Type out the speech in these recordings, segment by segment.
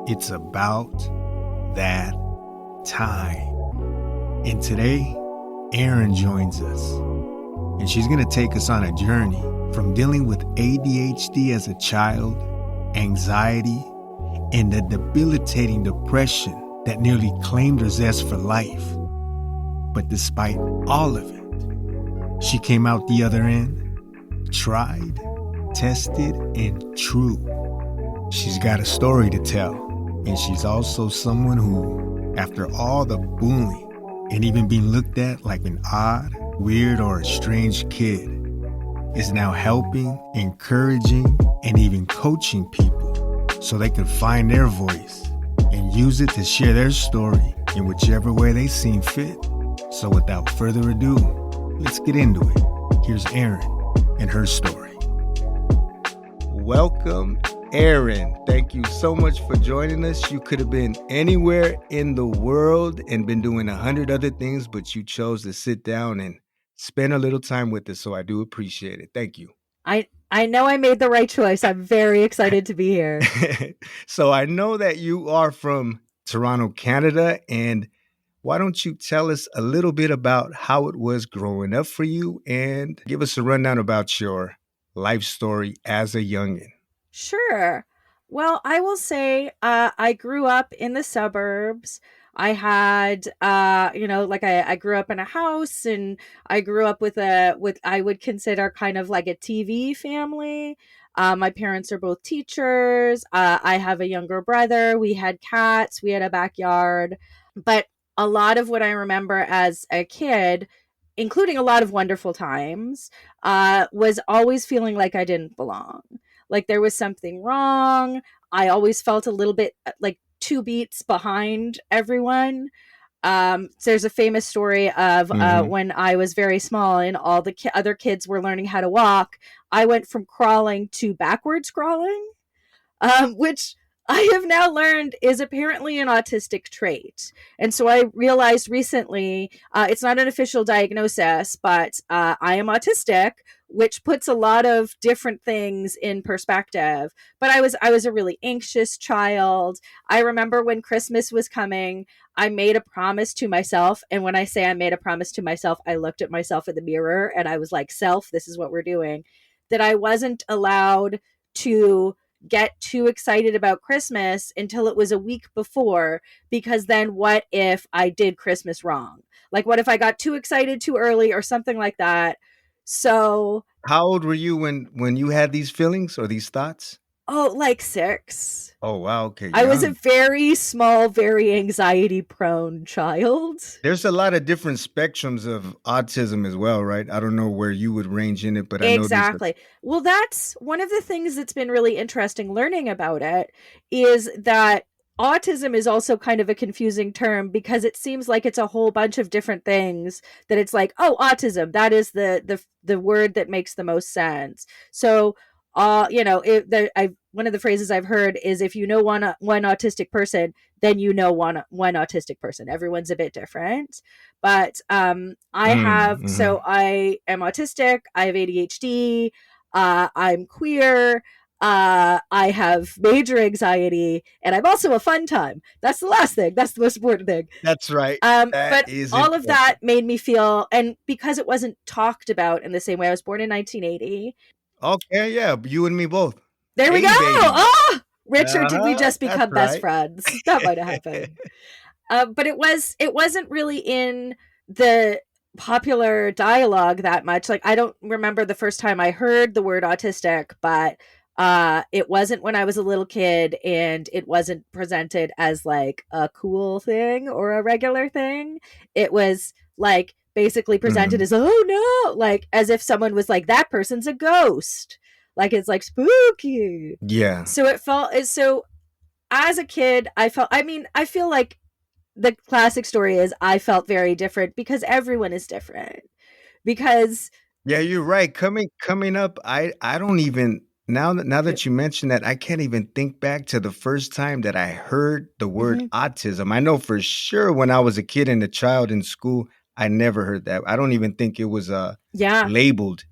It's about that time. And today, Erin joins us. And she's going to take us on a journey from dealing with ADHD as a child, anxiety, and the debilitating depression that nearly claimed her zest for life. But despite all of it, she came out the other end, tried, tested, and true. She's got a story to tell, and she's also someone who, after all the bullying and even being looked at like an odd, weird, or a strange kid, is now helping, encouraging, and even coaching people so they can find their voice and use it to share their story in whichever way they seem fit. So without further ado, let's get into it. Here's Erin and her story. Welcome, Erin. Thank you so much for joining us. You could have been anywhere in the world and been doing 100 other things, but you chose to sit down and spend a little time with us, so I do appreciate it. Thank you. I know I made the right choice. I'm very excited to be here. So I know that you are from Toronto, Canada, and why don't you tell us a little bit about how it was growing up for you and give us a rundown about your life story as a youngin'. Sure. Well, I will say I grew up in the suburbs. I had, I grew up in a house, and I grew up with I would consider kind of like a TV family. My parents are both teachers. I have a younger brother. We had cats. We had a backyard. But a lot of what I remember as a kid, including a lot of wonderful times, was always feeling like I didn't belong. Like there was something wrong. I always felt a little bit like 2 beats behind everyone. There's a famous story of when I was very small and all the other kids were learning how to walk. I went from crawling to backwards crawling, which I have now learned is apparently an autistic trait. And so I realized recently, it's not an official diagnosis, but I am autistic, which puts a lot of different things in perspective. But I was a really anxious child. I remember when Christmas was coming, I made a promise to myself. And when I say I made a promise to myself, I looked at myself in the mirror and I was like, self, this is what we're doing. That I wasn't allowed to get too excited about Christmas until it was a week before, because then what if I did Christmas wrong? Like what if I got too excited too early or something like that? So How old were you when you had these feelings or these thoughts? like 6. Oh, wow. Okay. I was a Young. very small, very anxiety prone child. There's a lot of different spectrums of autism as well, right? I don't know where you would range in it, but I know Exactly. Well, that's one of the things that's been really interesting learning about it, is that autism is also kind of a confusing term because it seems like it's a whole bunch of different things. That it's like, oh, autism, that is the word that makes the most sense. So one of the phrases I've heard is, if you know one autistic person, then you know one autistic person. Everyone's a bit different, but I am autistic. I have ADHD. I'm queer. I have major anxiety, and I'm also a fun time. That's the last thing. That's the most important thing. That's right. But all of that made me feel, and because it wasn't talked about in the same way, I was born in 1980. Okay, yeah, you and me both. There we go. Baby. Oh, Richard, did we just become best friends? That might have happened. But it wasn't really in the popular dialogue that much. Like, I don't remember the first time I heard the word autistic, but it wasn't when I was a little kid, and it wasn't presented as like a cool thing or a regular thing. It was like basically presented as, oh no, like as if someone was like, that person's a ghost. Like it's like spooky. Yeah. So it felt so as a kid, I feel like the classic story is I felt very different because everyone is different. Because yeah, you're right. Coming up, I don't even now that you mention that, I can't even think back to the first time that I heard the word autism. I know for sure when I was a kid and a child in school, I never heard that. I don't even think it was labeled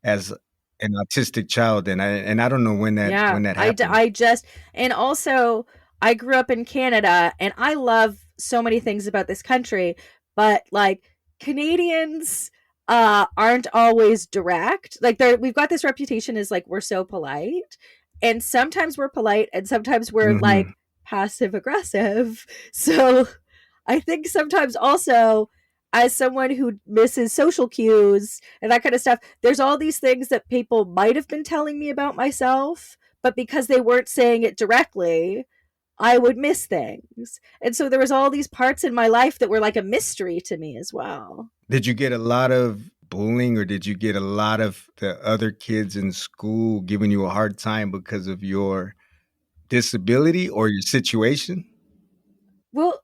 as an autistic child, and I don't know Yeah, when that happened. I just, and also I grew up in Canada and I love so many things about this country, but like Canadians aren't always direct. Like we've got this reputation as like we're so polite, and sometimes we're polite and sometimes we're Hmm. like passive aggressive. So I think sometimes also, as someone who misses social cues and that kind of stuff, there's all these things that people might have been telling me about myself, but because they weren't saying it directly, I would miss things. And so there was all these parts in my life that were like a mystery to me as well. Did you get a lot of bullying, or did you get a lot of the other kids in school giving you a hard time because of your disability or your situation? Well,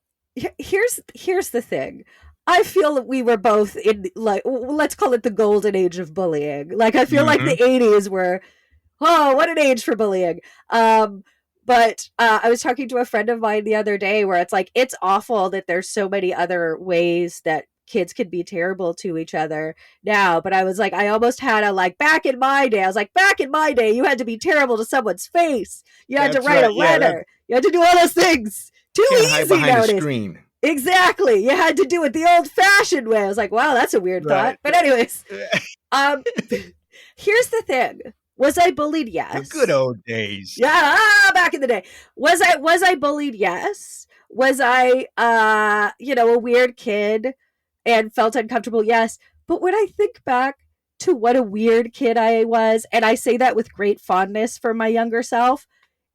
here's the thing. I feel that we were both in, like, let's call it the golden age of bullying. Like I feel like Hmm. the 80s were, oh, what an age for bullying. Um, but I was talking to a friend of mine the other day where it's like, it's awful that there's so many other ways that kids can be terrible to each other now. But I was like, I almost had a like, back in my day, I was like, back in my day, you had to be terrible to someone's face. You had to That's write right. a Yeah, that letter. You had to do all those things. Too can't hide easy behind a nowadays. screen. Exactly. You had to do it the old fashioned way. I was like, wow, that's a weird thought. Right. But anyways, um, here's the thing. Was I bullied? The good Yes. old days. Yeah, back in the day. Was I bullied? Yes. Was I a weird kid and felt uncomfortable? Yes. But when I think back to what a weird kid I was, and I say that with great fondness for my younger self,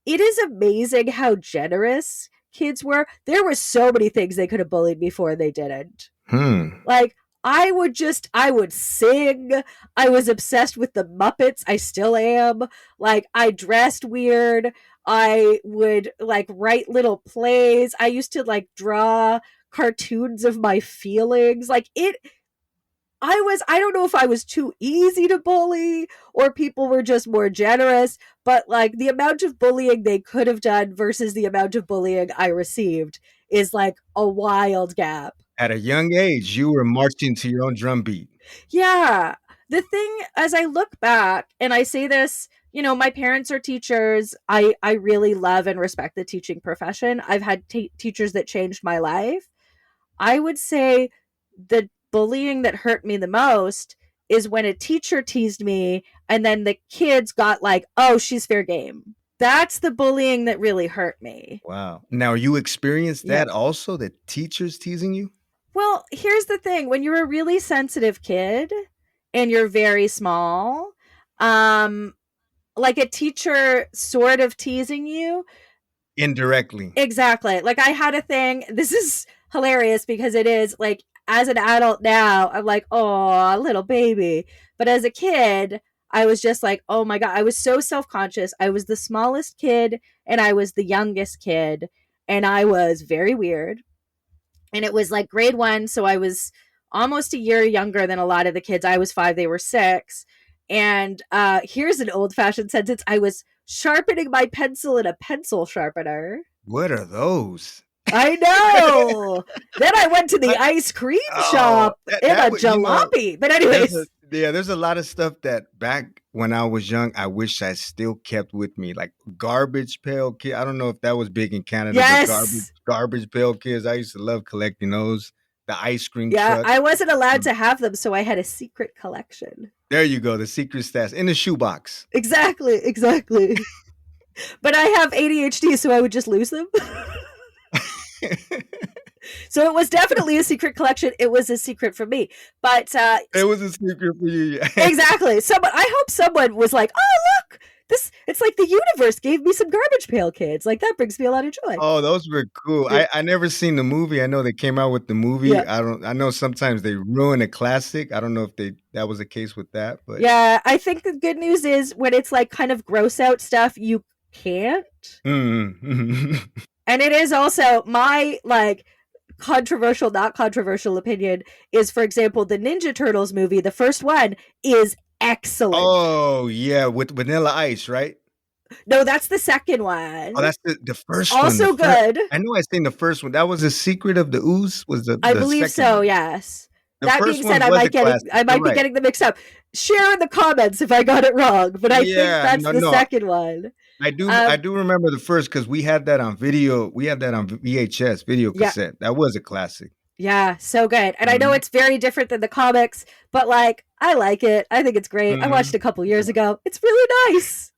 it is amazing how generous kids were. There were so many things they could have bullied before they didn't. Hmm. Like I would sing. I was obsessed with the Muppets. I still am. Like I dressed weird. I would like write little plays. I used to like draw cartoons of my feelings. Like it I don't know if I was too easy to bully or people were just more generous, but like the amount of bullying they could have done versus the amount of bullying I received is like a wild gap. At a young age, you were marching to your own drum beat. Yeah. The thing, as I look back, and I say this, my parents are teachers. I really love and respect the teaching profession. I've had teachers that changed my life. I would say the bullying that hurt me the most is when a teacher teased me and then the kids got like, oh, she's fair game. That's the bullying that really hurt me. Wow. Now you experienced Yeah. that also, the teachers teasing you? Well, here's the thing, when you're a really sensitive kid and you're very small, um, like a teacher sort of teasing you. Indirectly. Exactly. Like I had a thing. This is hilarious because it is like as an adult now, I'm like, oh, little baby. But as a kid, I was just like, oh my God. I was so self conscious. I was the smallest kid and I was the youngest kid. And I was very weird. And it was like grade one. So I was almost a year younger than a lot of the kids. I was five, they were six. And here's an old fashioned sentence: I was sharpening my pencil in a pencil sharpener. What are those? I know. Then I went to the I, ice cream oh, shop in that a would, jalopy. But there's a anyways, yeah, there's a lot of stuff that back when I was young, I wish I still kept with me, like garbage pail kid. I don't know if that was big in Canada, but yes. garbage pail kids. I used to love collecting those. The ice cream Yeah, truck. I wasn't allowed Um, to have them, so I had a secret collection. There you go, the secret stash in the shoebox. Exactly, exactly. But I have ADHD, so I would just lose them. So it was definitely a secret collection. It was a secret for me. But It was a secret for you. Yeah. exactly. I hope someone was like, "Oh, look. This it's like the universe gave me some garbage pail kids." Like that brings me a lot of joy. Oh, those were cool. Yeah. I never seen the movie. I know they came out with the movie. Yeah. I know sometimes they ruin a classic. I don't know if that was the case with that, but Yeah, I think the good news is when it's like kind of gross out stuff, you can't. mm. And it is also my like controversial, not controversial opinion is, for example, the Ninja Turtles movie, the first one is excellent. Oh, yeah, with Vanilla Ice, right? No, that's the second Oh, one. that's the first one. Also good. I know I seen the first one. That was The Secret of the Ooze was I the believe second so, one. yes. The That first being said, one was a classic. I You're might be right. getting them mixed up. Share in the comments if I got it wrong, but I think Yeah, that's no, the no. second one. I Um, do remember the first because we had that on video. We had that on VHS, video yeah, cassette. That was a classic. yeah, so good. And I know Hmm. it's very different than the comics, but like I like it. I think it's great. I watched Hmm. it a couple years ago. It's really nice.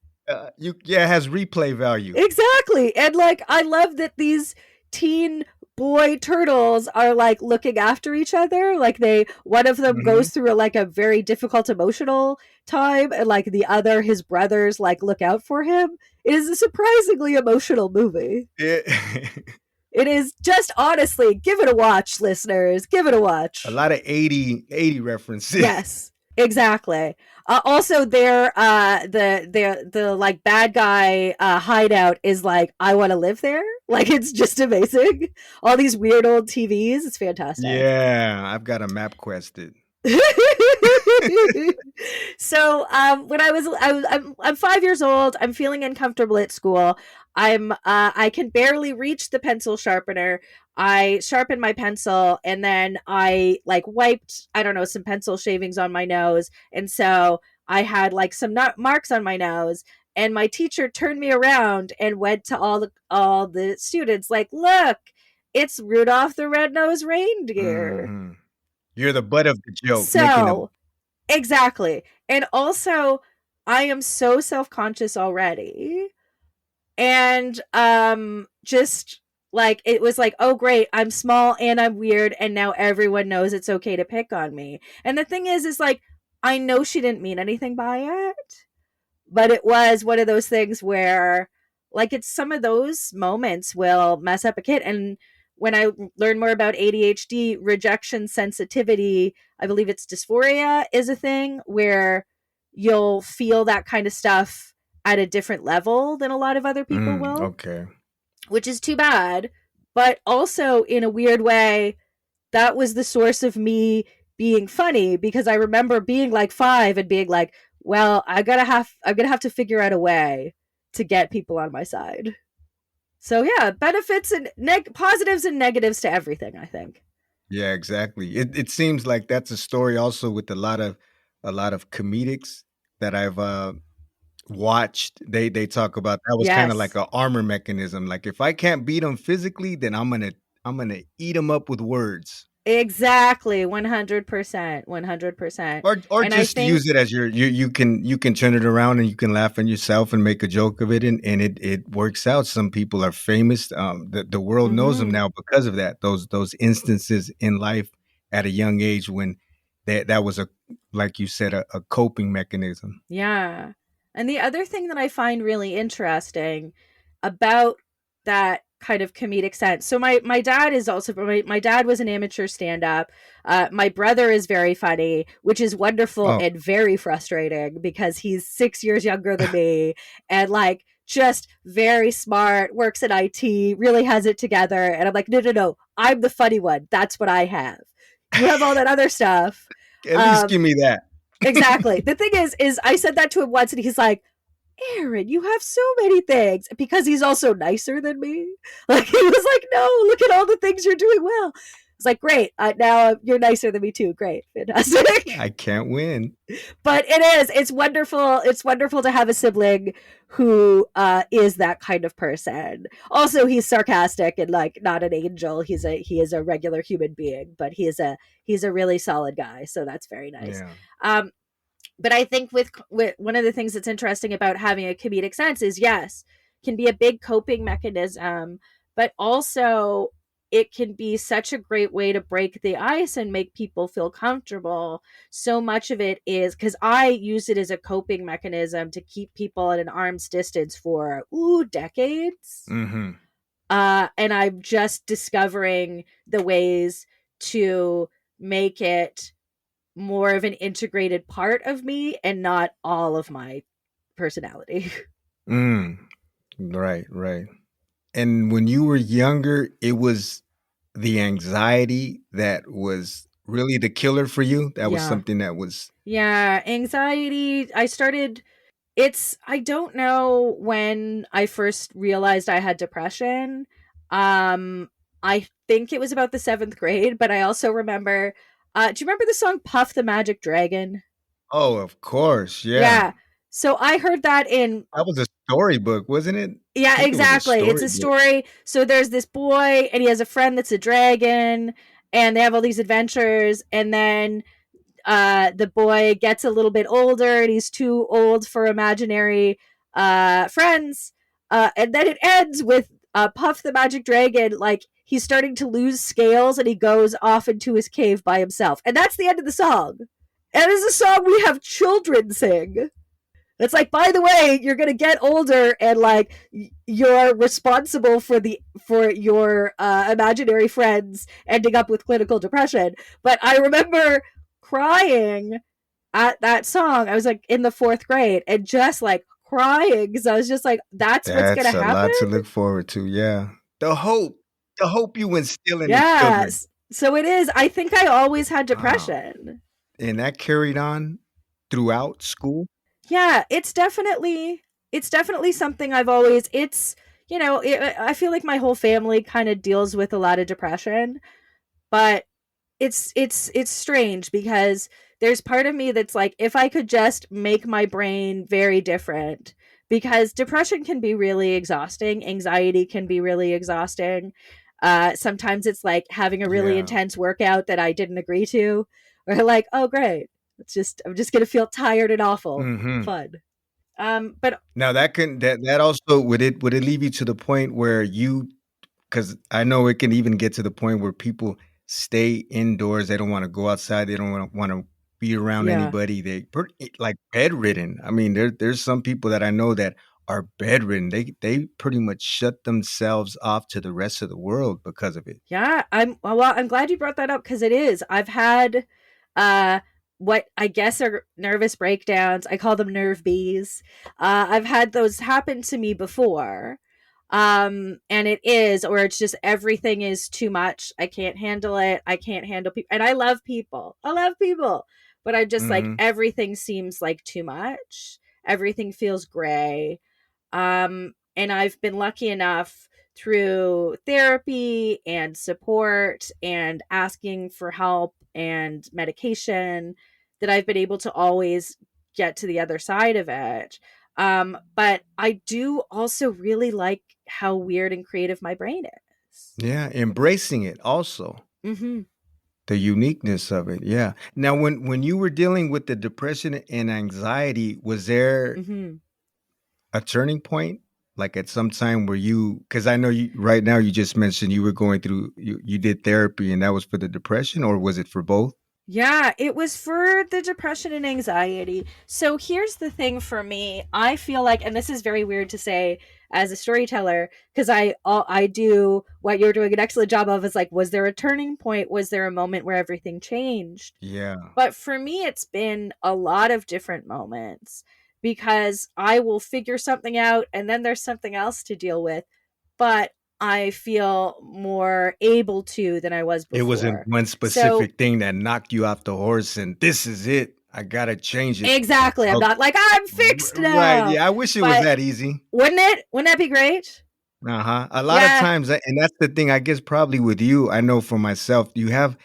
Yeah, it has replay value. Exactly. And like I love that these teen boy turtles are like looking after each other. Like they one of them Hmm. goes through like a very difficult emotional time and like the other his brothers like look out for him. It is a surprisingly emotional movie. It, It is just honestly, give it a watch, listeners. Give it a a watch. lot of 80 references. Yes, exactly. Also, their the like bad guy hideout is like I want to live there. Like it's just amazing. All these weird old TVs. It's fantastic. Yeah, I've got a map quested. So when I'm 5 years old, I'm feeling uncomfortable at school. I can barely reach the pencil sharpener. I sharpened my pencil and then I like wiped, I don't know, some pencil shavings on my nose. And so I had like some marks on my nose. And my teacher turned me around and went to all the students like, look, it's Rudolph the Red-Nosed Reindeer. Hmm. You're the butt of the joke, making a. So exactly. And also, I am so self-conscious already. And just like it was like, "Oh great, I'm small and I'm weird and now everyone knows it's okay to pick on me." And the thing is like I know she didn't mean anything by it, but it was one of those things where like it's some of those moments will mess up a kid. And when I learned more about ADHD, rejection sensitivity, I believe it's dysphoria, is a thing where you'll feel that kind of stuff at a different level than a lot of other people will, Okay. which is too bad. But also in a weird way, that was the source of me being funny because I remember being like 5 and being like, well, I'm gonna have to figure out a way to get people on my side. So yeah, benefits and positives and negatives to everything, I think. Yeah, exactly. It seems like that's a story also with a lot of comedics that I've watched. They talk about that was kind of like Yes. a armor mechanism. Like if I can't beat them physically, then I'm gonna eat them up with words. Exactly, 100%, 100%. Or And I just use think it as you can turn it around and you can laugh at yourself and make a joke of it, and it works out. Some people are famous. The world knows them mhm. now because of that. Those instances in life at a young age when that was a, like you said, a coping mechanism. Yeah. And the other thing that I find really interesting about that kind of comedic sense. So my dad is also my dad was an amateur stand up. My brother is very funny, which is wonderful Oh, and very frustrating because he's 6 years younger than me and like just very smart, works in IT, really has it together. And I'm like, no, no, no, I'm the funny one. That's what I have. You have all that other stuff. at least give Um, me that. Exactly. The thing is I said that to him once and he's like, Erin, you have so many things because he's also nicer than me. Like he was like, no, look at all the things you're doing well. It's like, great. Now you're nicer than me too. Great. Fantastic. I can't win. But it is. It's wonderful. It's wonderful to have a sibling who is that kind of person. Also, he's sarcastic and like not an angel. He is a regular human being, but he's a really solid guy. So that's very nice. Yeah. Um, but I think with one of the things that's interesting about having a comedic sense is yes, can be a big coping mechanism, but also it can be such a great way to break the ice and make people feel comfortable. So much of it is because I use it as a coping mechanism to keep people at an arm's distance for decades. Mm-hmm. And I'm just discovering the ways to make it more of an integrated part of me and not all of my personality. Mm. Right, right. And when you were younger, it was the anxiety that was really the killer for you? That was Yeah. something that was. Yeah, anxiety. I don't know when I first realized I had depression. Um I think it was about the 7th grade, but I also remember Do you remember the song Puff the Magic Dragon? Oh, of course. Yeah. Yeah. So I heard that in That was a storybook, wasn't it? I yeah, think it was a exactly. It's a storybook. story. So there's this boy and he has a friend that's a dragon and they have all these adventures and then the boy gets a little bit older and he's too old for imaginary friends. And then it ends with Puff the Magic Dragon, like he's starting to lose scales and he goes off into his cave by himself. And that's the end of the song. And it's a song we have children sing. It's like, by the way, you're gonna get older, and like you're responsible for your imaginary friends ending up with clinical depression. But I remember crying at that song. I was like in the fourth grade, and just like crying because I was just like, "That's what's gonna That's a happen." lot to look forward to. Yeah. The hope. The hope you instill in the children. Yes. So it is. I think I always had Wow. depression. And that carried on throughout school? Yeah, it's definitely something I've always it's I feel like my whole family kind of deals with a lot of depression, but it's strange because there's part of me that's like if I could just make my brain very different because depression can be really exhausting, anxiety can be really exhausting. Sometimes it's like having a really Yeah. intense workout that I didn't agree to or like, oh great. I'm just going to feel tired and awful. Mhm. Fun. But Now that also would it leave you to the point where you, because I know it can even get to the point where people stay indoors, they don't wanna go outside, they don't wanna be around yeah. anybody, like bedridden. I mean, there's some people that I know that are bedridden. They pretty much shut themselves off to the rest of the world because of it. Yeah, I'm glad you brought that up because it is. I've had uh what I guess are nervous breakdowns. I call them nerve bees. I've had those happen to me before. And it is or it's just everything is too much. I can't handle it. I can't handle people. And I love people. I love people. But I just like Mhm. everything seems like too much. Everything feels gray. And I've been lucky enough through therapy and support and asking for help and medication that I've been able to always get to the other side of it. But I do also really like how weird and creative my brain is. Yeah, embracing it also. Mm-hmm. The uniqueness of it, yeah. Now when you were dealing with the depression and anxiety, was there Mm-hmm. a turning point? Like at some time where you, because I know you right now you just mentioned you were going through you did therapy and that was for the depression, or was it for both? Yeah, it was for the depression and anxiety. So here's the thing for me. I feel like, and this is very weird to say as a storyteller, because I do what you're doing an excellent job of is like, was there a turning point? Was there a moment where everything changed? Yeah. But for me, it's been a lot of different moments because I will figure something out and then there's something else to deal with. But I feel more able to than I was It wasn't before. one So specific thing that knocked you off the horse and this is it. I gotta change it. exactly. I'm Oh, not like I'm fixed right. now. Yeah, I wish it was But that easy. wouldn't it? Wouldn't that be great? Uh-huh. A lot of Yeah, times, and that's the thing, I guess probably with you, I know for myself, you have,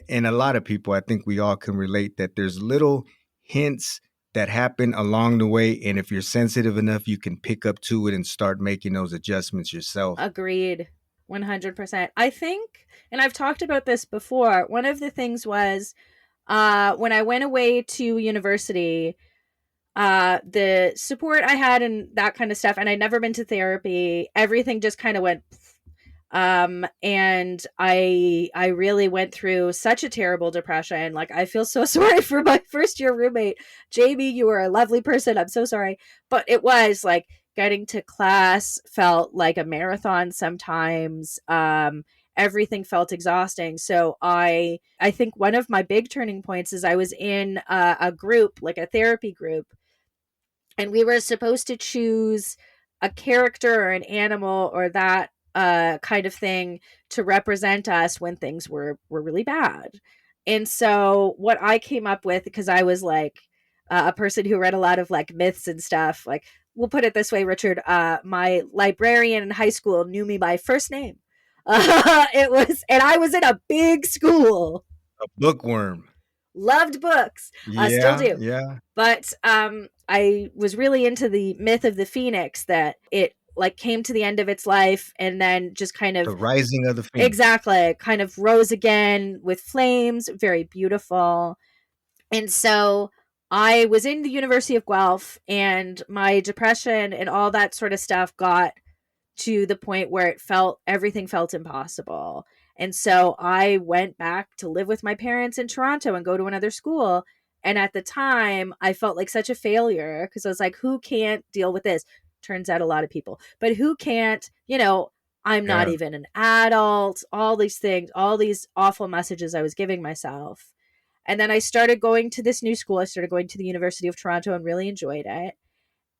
and a lot of people, I think we all can relate that there's little hints that happen along the way. And if you're sensitive enough, you can pick up to it and start making those adjustments yourself. agreed. 100%. I think, and I've talked about this before, one of the things was when I went away to university, the support I had and that kind of stuff, and I'd never been to therapy, everything just kind of went and I really went through such a terrible depression. Like I feel so sorry for my first year roommate. Jamie, you were a lovely person. I'm so sorry. But it was like getting to class felt like a marathon sometimes. Everything felt exhausting. So I think one of my big turning points is I was in a group, like a therapy group, and we were supposed to choose a character or an animal or that kind of thing to represent us when things were really bad. And so what I came up with, because I was like a person who read a lot of like myths and stuff, like we'll put it this way, Richard, my librarian in high school knew me by first name. It was, and I was in a big school. A bookworm. Loved books. Still Yeah, do. yeah. But I was really into the myth of the phoenix, that it like came to the end of its life and then just kind The of Rising of the Phoenix. exactly kind of rose again with flames. Very beautiful. And so I was in the University of Guelph, and my depression and all that sort of stuff got to the point where everything felt impossible. And so I went back to live with my parents in Toronto and go to another school. And at the time, I felt like such a failure because I was like, who can't deal with this? Turns out a lot of people, but who can't, I'm not Yeah, even an adult, all these things, all these awful messages I was giving myself. And then I started going to this new school. I started going to the University of Toronto and really enjoyed it.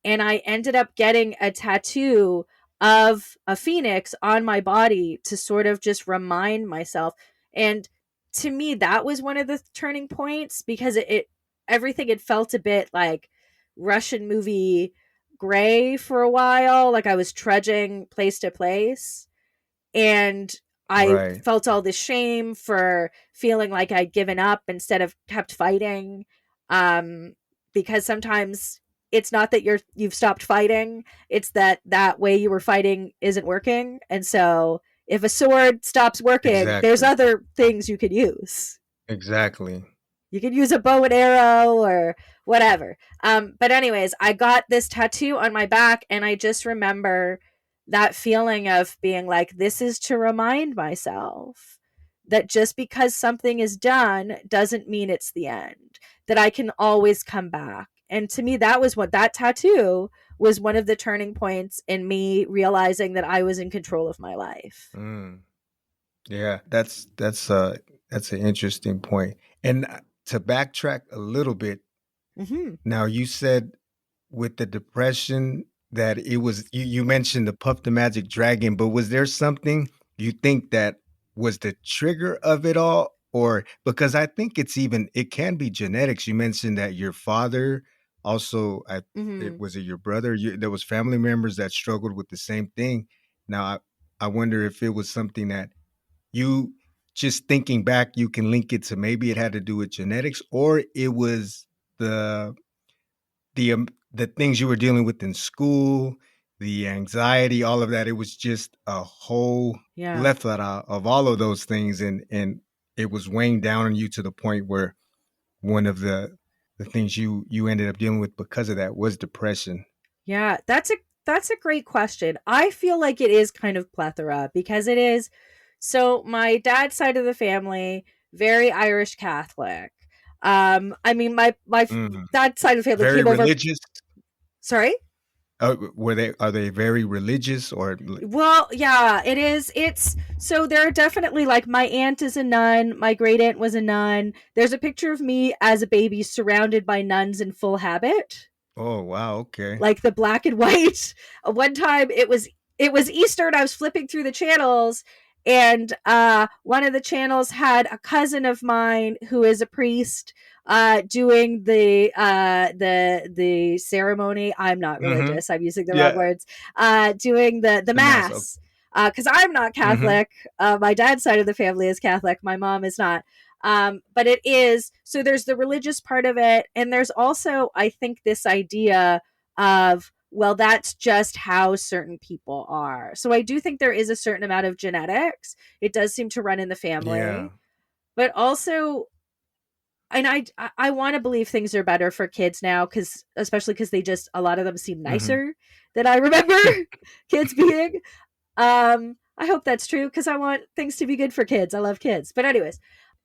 And I ended up getting a tattoo of a phoenix on my body to sort of just remind myself. And to me, that was one of the turning points, because it everything had felt a bit like Russian movie gray for a while. Like I was trudging place to place, and I right. felt all this shame for feeling like I'd given up instead of kept fighting. Um, because sometimes it's not that you've stopped fighting; it's that way you were fighting isn't working. And so, if a sword stops working, there's Exactly. other things you could use. Exactly. You could use a bow and arrow or whatever. But anyways, I got this tattoo on my back, and I just remember that feeling of being like, this is to remind myself that just because something is done doesn't mean it's the end, that I can always come back. And to me, that tattoo was one of the turning points in me realizing that I was in control of my life. Mm. Yeah, that's an interesting point. And to backtrack a little bit, Mm-hmm. now you said with the depression that it was you mentioned the Puff the Magic Dragon, but was there something you think that was the trigger of it all? Or because I think it can be genetics. You mentioned that your father also Mm-hmm. it your brother, there was family members that struggled with the same thing. Now I wonder if it was something that you just thinking back, you can link it to maybe it had to do with genetics, or it was the the things you were dealing with in school, the anxiety, all of that. It was just a whole Yeah. left out of all of those things, and it was weighing down on you to the point where one of the things you ended up dealing with because of that was depression. Yeah, that's a great question. I feel like it is kind of plethora, because it is. So my dad's side of the family, very Irish Catholic. I mean, my Mm. that side of the family Very came over. religious. Sorry. Were they are they very religious or Well, yeah, it is. It's so there are definitely, like, my aunt is a nun, my great aunt was a nun. There's a picture of me as a baby surrounded by nuns in full habit, oh wow, okay. like the black and white. One time it was Easter, and I was flipping through the channels, and one of the channels had a cousin of mine who is a priest doing the ceremony. I'm not Mm-hmm. religious. I'm using the wrong Yeah, words. Doing the the mass. Okay. mass, because I'm not Mm-hmm. Catholic. My dad's side of the family is Catholic. My mom is not. But it is, so there's the religious part of it, and there's also, I think, this idea of, well, that's just how certain people are. So I do think there is a certain amount of genetics. It does seem to run in the Yeah. family, but also, and I want to believe things are better for kids now, because especially because they just, a lot of them seem Mm-hmm. nicer than I remember kids being. I hope that's true, because I want things to be good for kids. I love kids. But anyways,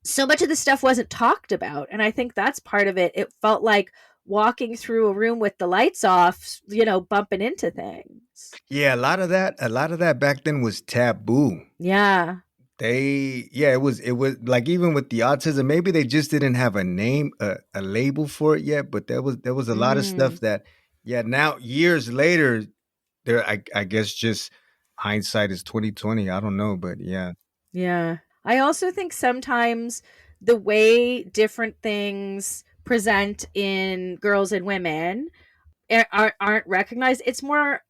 so much of this stuff wasn't talked about, and I think that's part of it. It felt like walking through a room with the lights off, bumping into things. Yeah, a lot of that back then was taboo. Yeah. Yeah, it was like even with the autism, maybe they just didn't have a name, a label for it yet, but there was a lot of Mm, stuff that, yeah, now years later, I guess just hindsight is 2020. I don't know, but yeah. yeah. I also think sometimes the way different things present in girls and women aren't recognized. It's more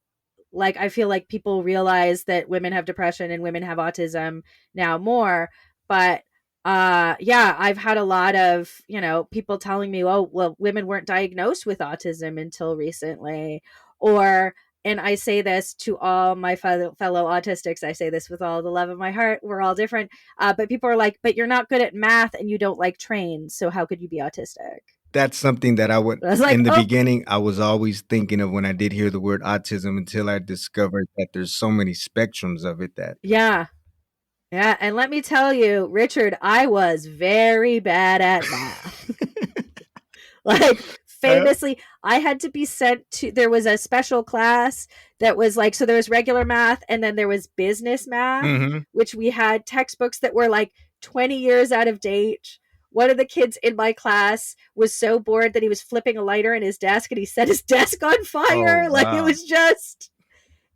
like, I feel like people realize that women have depression and women have autism now more, but yeah, I've had a lot of, people telling me, oh, well, women weren't diagnosed with autism until recently. Or, and I say this to all my fellow autistics, I say this with all the love of my heart. We're all different. But people are like, but you're not good at math and you don't like trains. So how could you be autistic? That's something that I would I was in like, the oh, beginning, I was always thinking of when I did hear the word autism until I discovered that there's so many spectrums of it that yeah. Yeah. And let me tell you, Richard, I was very bad at math. Like Uh, famously, I had to be sent to, there was a special class that was like, so there was regular math and then there was business math, mhm. which we had textbooks that were like 20 years out of date. One of the kids in my class was so bored that he was flipping a lighter in his desk and he set his desk on Oh, fire. Like it wow. was just,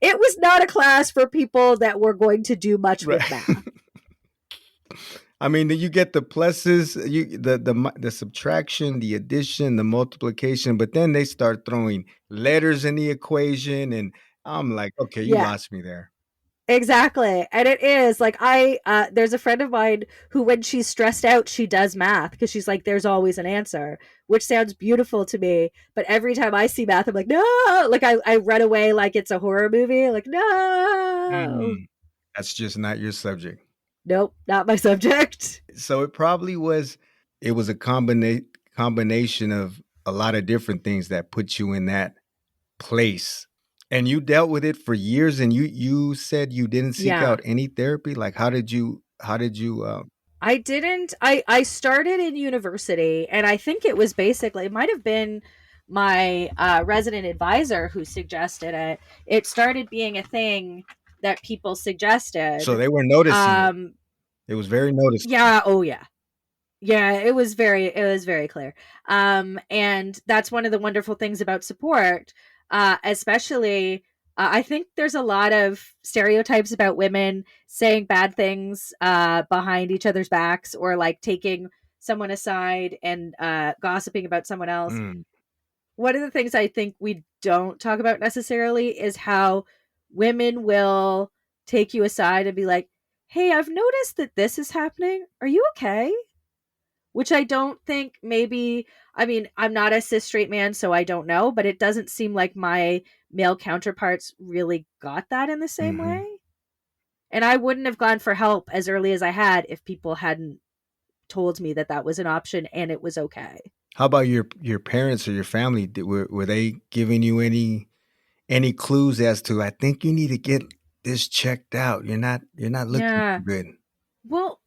it was not a class for people that were going to do much Right. with math. I mean, you get the pluses, the subtraction, the addition, the multiplication, but then they start throwing letters in the equation, and I'm like, "Okay, you Yeah. lost me there." Exactly. And it is like there's a friend of mine who when she's stressed out she does math because she's like there's always an answer, which sounds beautiful to me, but every time I see math I'm like no, like I run away like it's a horror movie, like no. Mm. That's just not your subject. Nope, not my subject. So it was a combination of a lot of different things that put you in that place. And you dealt with it for years, and you said you didn't seek Yeah. out any therapy? Like, how did you I didn't. I started in university, and I think it was basically it might have been my resident advisor who suggested it. It started being a thing that people so suggested. they were noticing it. Um, It was very noticeable. yeah. Oh, yeah. Yeah. It was very clear. And that's one of the wonderful things about support, especially. I think there's a lot of stereotypes about women saying bad things behind each other's backs or like taking someone aside and gossiping about someone else. Mm. One of the things I think we don't talk about necessarily is how women will take you aside and be like, hey, I've noticed that this is happening. Are you okay? Which I don't think maybe, I mean, I'm not a cis straight man, so I don't know, but it doesn't seem like my male counterparts really got that in the same way. Mhm. And I wouldn't have gone for help as early as I had if people hadn't told me that that was an option and it was okay. How about your parents or your family? Were they giving you any clues as to, "I think you need to get this checked out. You're not looking Yeah. too good." Well,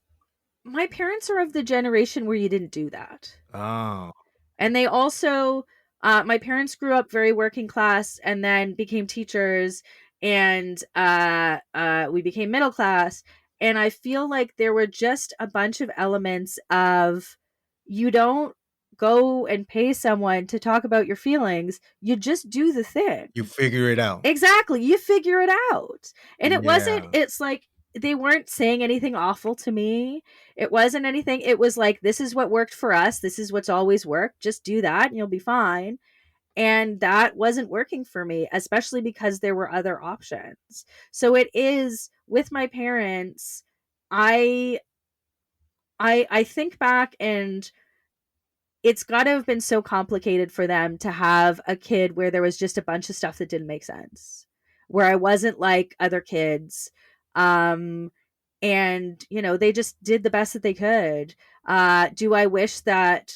my parents are of the generation where you didn't do that. Oh. And they also, my parents grew up very working class and then became teachers, and we became middle class. And I feel like there were just a bunch of elements of you don't go and pay someone to talk about your feelings, you just do the thing. You figure it out. Exactly. You figure it out. And it wasn't, Yeah. it's like they weren't saying anything awful to me. It wasn't anything. It was like, this is what worked for us. This is what's always worked. Just do that and you'll be fine. And that wasn't working for me, especially because there were other options. So it is with my parents. I I think back and it's got to have been so complicated for them to have a kid where there was just a bunch of stuff that didn't make sense, where I wasn't like other kids. Um, and, they just did the best that they could. Do I wish that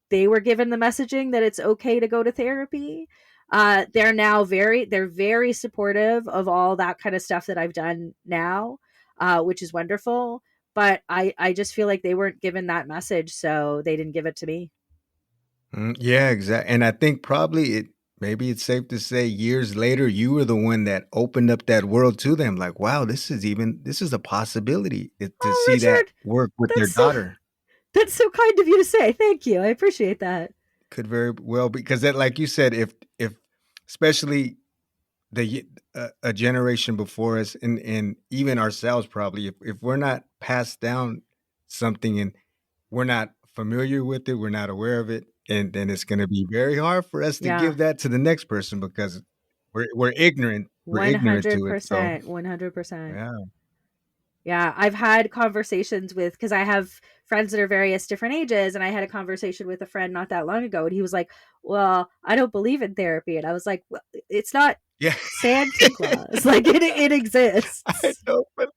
they were given the messaging that it's okay to go to therapy? They're very supportive of all that kind of stuff that I've done now, which is wonderful. But I just feel like they weren't given that message, so they didn't give it to me. Yeah, exactly. And I think probably maybe it's safe to say years later you were the one that opened up that world to them. Like, wow, this is a possibility to Oh, see that Richard, work with their that's so daughter. that's so kind of you to say. Thank you. I appreciate that. Could very well, because that, like you said, if especially a generation before us, and even ourselves, probably, if we're not passed down something and we're not familiar with it, we're not aware of it, and then it's going to be very hard for us to Yeah. give that to the next person because we're ignorant to it. So 100%. 100%. yeah. Yeah, I've had conversations with, because I have friends that are various different ages, and I had a conversation with a friend not that long ago, and he was like, "Well, I don't believe in therapy," and I was like, "Well, it's not Yeah. Santa Claus. Like it I exists. know, but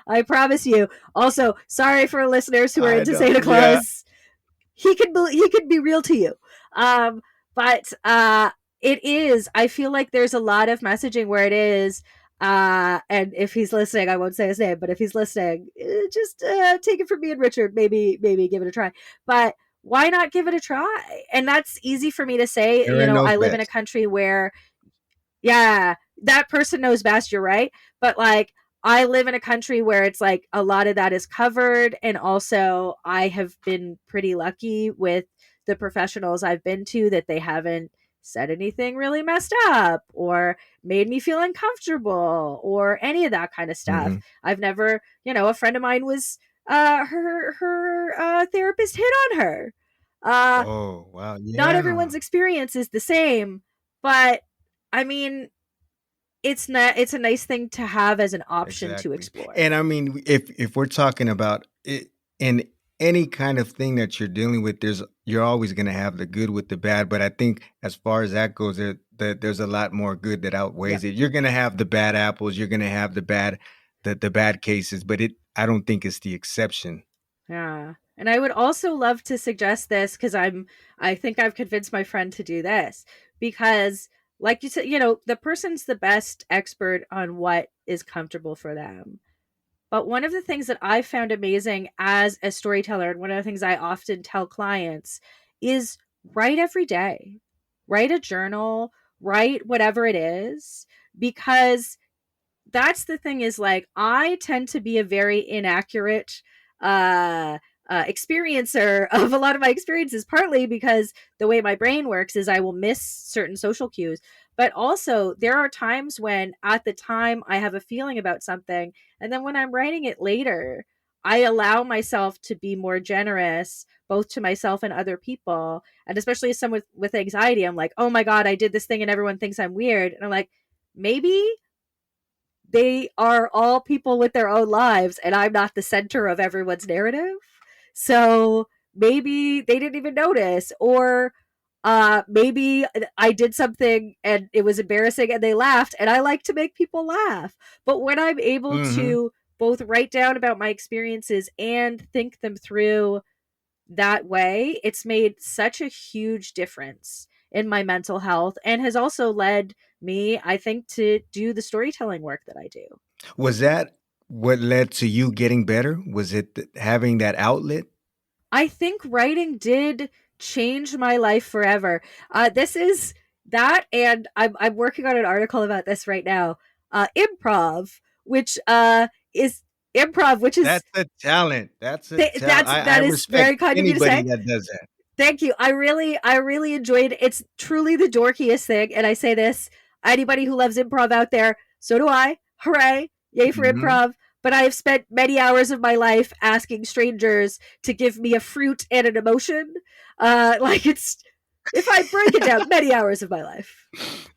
I promise you." Also, sorry for listeners who are I into know. Santa Yeah. Claus. He could be real to you. But it is. I feel like there's a lot of messaging where it is. And if he's listening, I won't say his name, but if he's listening, just take it from me and Richard. Maybe give it a try. But why not give it a try? And that's easy for me to say. You Erin know, knows I live in a best. country where, yeah, that person knows best. You're right. But like, I live in a country where it's like a lot of that is covered. And also, I have been pretty lucky with the professionals I've been to that they haven't said anything really messed up or made me feel uncomfortable or any of that kind of stuff. Mhm. I've never, a friend of mine was, her therapist hit on her. Uh, Oh, wow. Not Yeah. everyone's experience is the same, but I mean, it's a nice thing to have as an option to Exactly. explore. And I mean, if we're talking about it in any kind of thing that you're dealing with, you're always going to have the good with the bad. But I think as far as that goes, there's a lot more good that outweighs Yep. it. You're going to have the bad apples. You're going to have the bad cases. But I don't think it's the exception. Yeah. And I would also love to suggest this because I think I've convinced my friend to do this because like you said, the person's the best expert on what is comfortable for them. But one of the things that I found amazing as a storyteller, and one of the things I often tell clients is write every day, write a journal, write whatever it is, because that's the thing is like I tend to be a very inaccurate uh experiencer of a lot of my experiences, partly because the way my brain works is I will miss certain social cues, but also there are times when at the time I have a feeling about something, and then when I'm writing it later, I allow myself to be more generous both to myself and other people. And especially as someone with anxiety, I'm like, oh my god, I did this thing and everyone thinks I'm weird, and I'm like, maybe they are all people with their own lives and I'm not the center of everyone's narrative. So maybe they didn't even notice, or maybe I did something and it was embarrassing and they laughed, and I like to make people laugh. But when I'm able Hmm. to both write down about my experiences and think them through that way, it's made such a huge difference in my mental health and has also led me, I think, to do the storytelling work that I do. Was that what led to you getting better? Was it having that outlet? I think writing did change my life forever. This is that, and I'm working on an article about this right now. Improv, which is which is That's a talent. That's a talent. I that is respect very kind of you to anybody say. that does that. Thank you. I really enjoyed it. It's truly the dorkiest thing. And I say this, anybody who loves improv out there, so do I. Hooray. Yay for Mhm. improv. But I have spent many hours of my life asking strangers to give me a fruit and an emotion. Like it's, if I break it down, many hours of my life.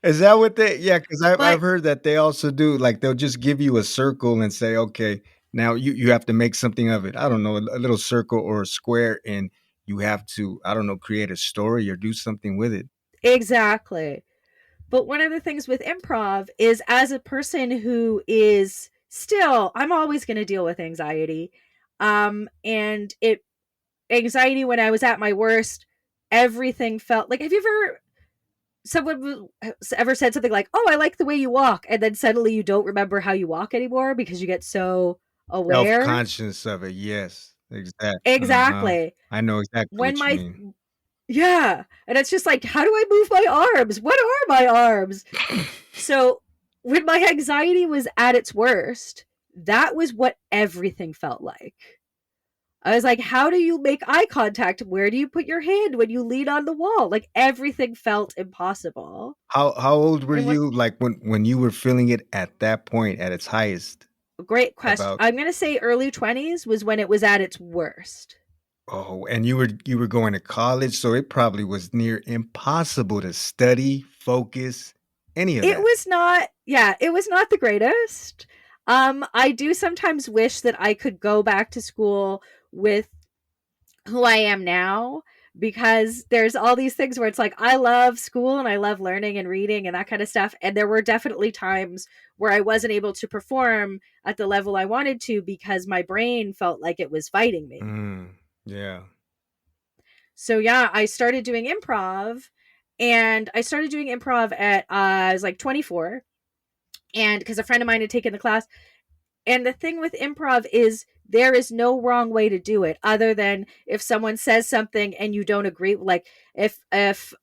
Is that what they yeah, 'cause I've But heard that they also do like, they'll just give you a circle and say, "Okay, now you have to make something of it." I don't know, a little circle or a square, and you have to, I don't know, create a story or do something with it. exactly. But one of the things with improv is, as a person who is still, I'm always going to deal with anxiety. And anxiety when I was at my worst, everything felt like, have you ever, someone ever said something like, "Oh, I like the way you walk," and then suddenly you don't remember how you walk anymore because you get so aware? Self-conscious of it, yes. Uh-huh. Exactly. I know exactly When what you my mean. Yeah, and it's just like, how do I move my arms? What are my arms? So when my anxiety was at its worst, that was what everything felt like. I was like, how do you make eye contact? Where do you put your hand when you lean on the wall? Like everything felt impossible. How old were And what you, like, when you were feeling it at that point, at its highest? Great question. About I'm going to say early 20s was when it was at its worst. Oh, and you were going to college, so it probably was near impossible to study, focus, any of It that. was not, yeah, it was not the greatest. I do sometimes wish that I could go back to school with who I am now, because there's all these things where it's like I love school and I love learning and reading and that kind of stuff, and there were definitely times where I wasn't able to perform at the level I wanted to because my brain felt like it was fighting me. Yeah. So yeah, I started doing improv, and I started doing improv at I was like 24, and because a friend of mine had taken the class. And the thing with improv is there is no wrong way to do it other than if someone says something and you don't agree. Like if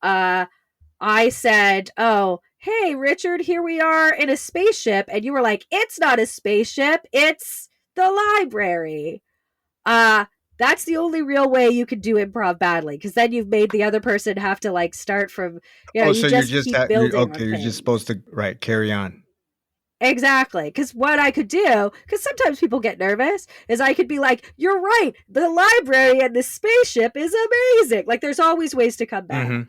I said, "Oh, hey Richard, here we are in a spaceship," and you were like, "It's not a spaceship, it's the library." Uh that's the only real way you could do improv badly, because then you've made the other person have to like start from, Oh, you so you're just just keep you're building okay. on You're just supposed things. to right carry on. Exactly. Because what I could do, because sometimes people get nervous, is I could be like, "You're right. The library and the spaceship is amazing." Like, there's always ways to come back. Hmm.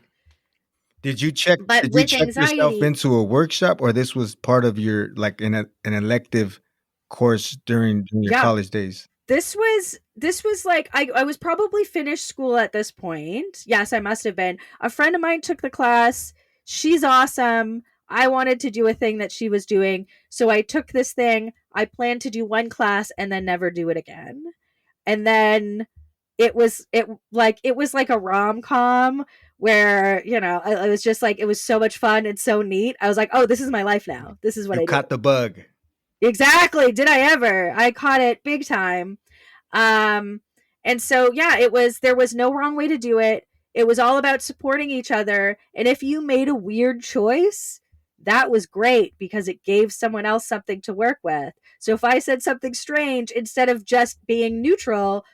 Did you check? But Did you with check yourself anxiety, into a workshop, or this was part of your like an elective course during your yeah, college days? this was like I was probably finished school at this point. Yes, I must have been. A friend of mine took the class. She's awesome. I wanted to do a thing that she was doing. So I took this thing. I planned to do one class and then never do it again. And then it was like a rom-com where it was just like it was so much fun and so neat. I was like, "Oh, this is my life now. This is what You I do." caught the bug. Exactly. Did I ever? I caught it big time. um and so yeah, there was no wrong way to do it. It was all about supporting each other, and if you made a weird choice, that was great because it gave someone else something to work with. So if I said something strange, instead of just being neutral,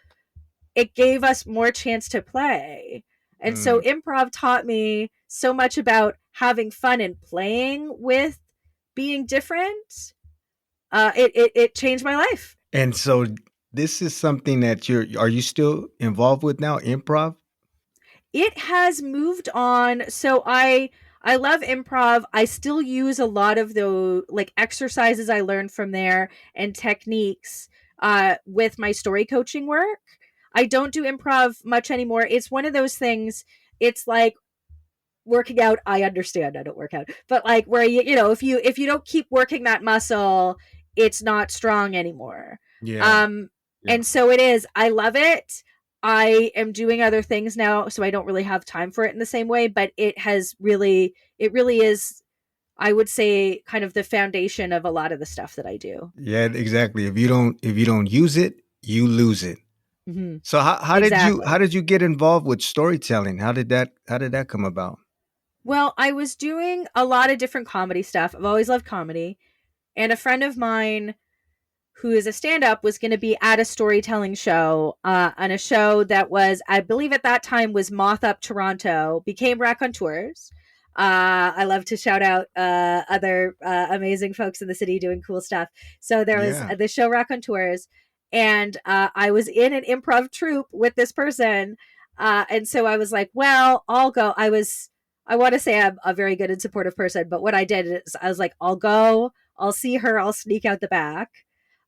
it gave us more chance to play. And so Mm. improv taught me so much about having fun and playing with being different. It changed my life. And so this is something that are you still involved with now? Improv. It has moved on. So I love improv. I still use a lot of the like exercises I learned from there and techniques with my story coaching work. I don't do improv much anymore. It's one of those things. It's like working out. I understand I don't work out, but like where if you don't keep working that muscle, it's not strong anymore. Yeah. um Yeah. and so it is. I love it. I am doing other things now, so I don't really have time for it in the same way, but it really is, I would say, kind of the foundation of a lot of the stuff that I do. Yeah, exactly. If you don't use it, you lose it. Hmm. So how Exactly. did you get involved with storytelling? How did that come about? Well, I was doing a lot of different comedy stuff. I've always loved comedy, and a friend of mine who is a stand-up was going to be at a storytelling show, on a show that was, I believe at that time, was Moth Up Toronto, became Raconteurs. I love to shout out other amazing folks in the city doing cool stuff. So there was Yeah. the show Raconteurs, and I was in an improv troupe with this person. And so I was like, well, I'll go. I want to say I'm a very good and supportive person, but what I did is I was like, I'll go, I'll see her, I'll sneak out the back,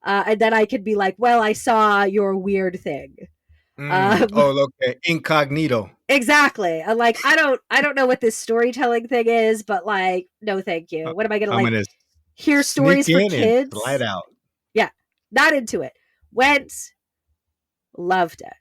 and then I could be like, "Well, I saw your weird thing." Um, Oh, okay. Incognito. exactly. I'm like, I don't know what this storytelling thing is, but like, no, thank you. Uh, What am I gonna I'm like gonna hear sneak stories for in and slide kids? out. Yeah, not into it. Went, loved it.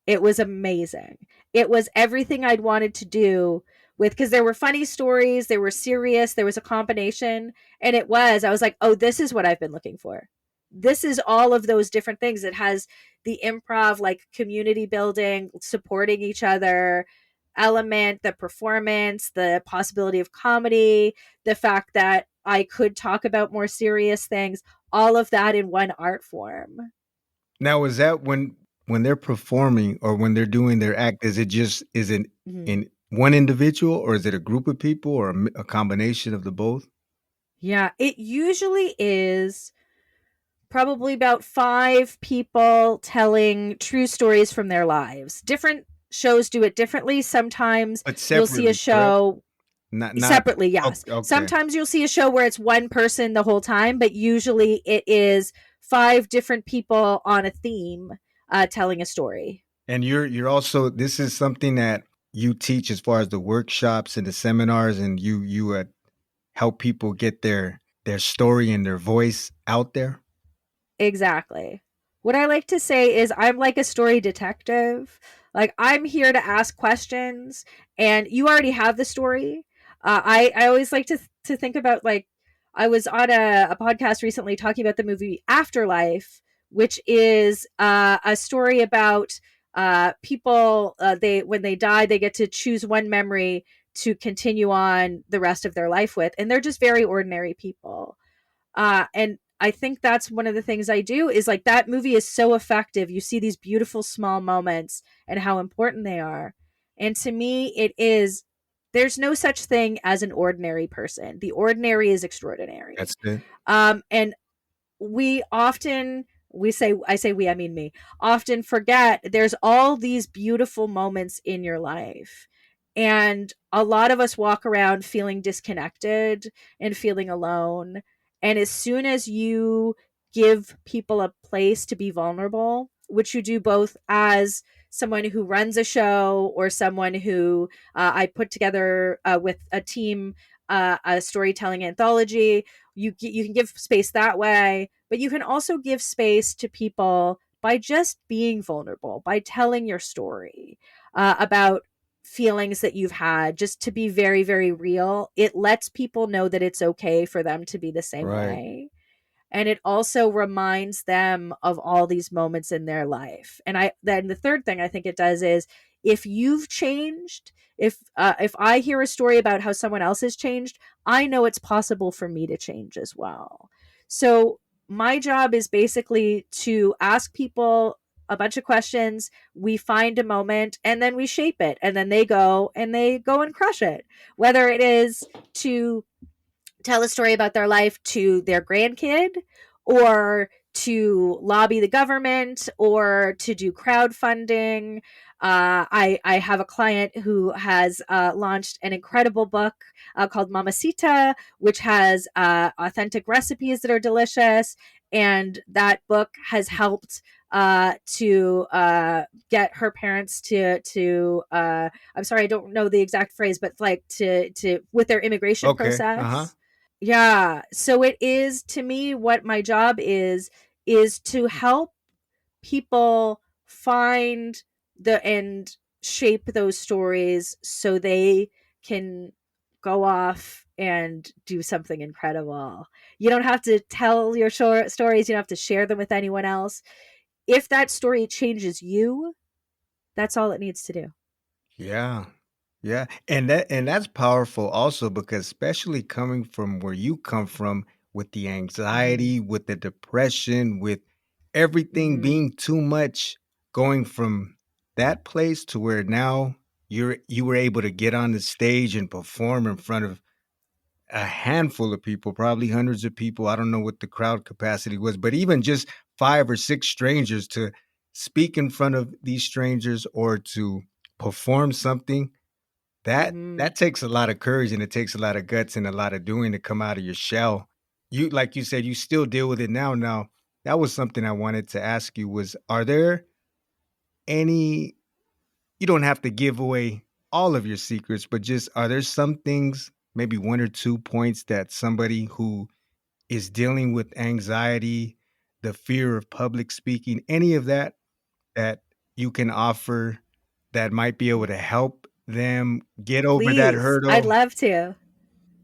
It was amazing. It was everything I'd wanted to do with, because there were funny stories, there were serious, there was a combination, and I was like, "Oh, this is what I've been looking for." This is all of those different things. It has the improv, like community building, supporting each other element, the performance, the possibility of comedy, the fact that I could talk about more serious things, all of that in one art form. Now, is that when they're performing or when they're doing their act? Is it Mhm. in one individual or is it a group of people or a combination of the both? Yeah, it usually is probably about five people telling true stories from their lives. Different shows do it differently. Sometimes But you'll see a separately, correct? show. Not Separately, yes. okay. Sometimes you'll see a show where it's one person the whole time, but usually it is five different people on a theme telling a story. And you're also, this is something that you teach as far as the workshops and the seminars, and you help people get their story and their voice out there. Exactly. What I like to say is I'm like a story detective. Like I'm here to ask questions and you already have the story. I always like to think about like I was on a podcast recently talking about the movie Afterlife, which is a story about people they when they die they get to choose one memory to continue on the rest of their life with, and they're just very ordinary people. And I think that's one of the things I do is like that movie is so effective. You see these beautiful small moments and how important they are. And to me, it is, there's no such thing as an ordinary person. The ordinary is extraordinary. That's it. And we often, we say, I say we, I mean me, often forget there's all these beautiful moments in your life. And a lot of us walk around feeling disconnected and feeling alone. And as soon as you give people a place to be vulnerable, which you do both as someone who runs a show or someone who I put together with a team, a storytelling anthology, you can give space that way, but you can also give space to people by just being vulnerable, by telling your story about feelings that you've had, just to be very, very real. It lets people know that it's okay for them to be the same Right. way. And it also reminds them of all these moments in their life. And I then the third thing I think it does is if you've changed, if I hear a story about how someone else has changed, I know it's possible for me to change as well. So my job is basically to ask people a bunch of questions, we find a moment, and then we shape it, and then they go and crush it, whether it is to tell a story about their life to their grandkid or to lobby the government or to do crowdfunding. I have a client who has launched an incredible book called Mamacita, which has authentic recipes that are delicious. And that book has helped to get her parents to I'm sorry, I don't know the exact phrase, but like to with their immigration Okay. Uh-huh. process. Yeah. So it is to me what my job is to help people find the and shape those stories so they can go off and do something incredible. You don't have to tell your stories, you don't have to share them with anyone else. If that story changes you, that's all it needs to do. Yeah. Yeah. And that's powerful also, because especially coming from where you come from, with the Mhm. anxiety, with the depression, with everything Mhm. being too much, going from that place to where now you were able to get on the stage and perform in front of a handful of people, probably hundreds of people. I don't know what the crowd capacity was, but even just five or six strangers, to speak in front of these strangers or to perform something, Mhm. that takes a lot of courage, and it takes a lot of guts and a lot of doing to come out of your shell. You, like you said, you still deal with it now. Now, that was something I wanted to ask you was, are there any, you don't have to give away all of your secrets, but just, are there some things, maybe one or two points, that somebody who is dealing with anxiety, the fear of public speaking, any of that, that you can offer, that might be able to help them get over that Please, I'd hurdle? love to.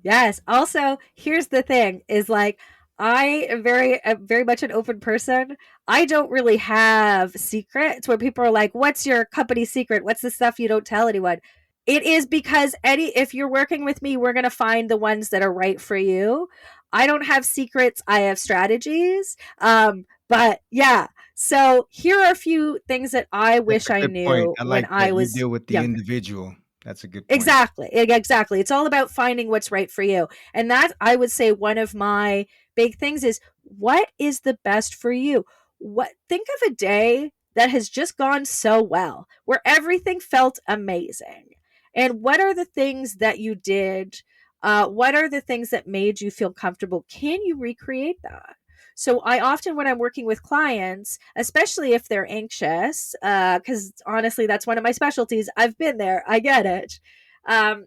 Yes. Also, here's the thing is like I am very much an open person. I don't really have secrets where people are like, "What's your company secret? What's the stuff you don't tell anyone?" It is because any if you're working with me, we're going to find the ones that are right for you. I don't have secrets, I have strategies. But yeah. So, here are a few things that I That's wish a I good point. knew I when like I that. You was deal with the younger. individual. That's a good point. Exactly. Exactly. It's all about finding what's right for you. And that I would say one of my big things is what is the best for you? What think of a day that has just gone so well, where everything felt amazing. And what are the things that you did? What are the things that made you feel comfortable? Can you recreate that? So I often, when I'm working with clients, especially if they're anxious, because honestly, that's one of my specialties. I've been there. I get it. Um,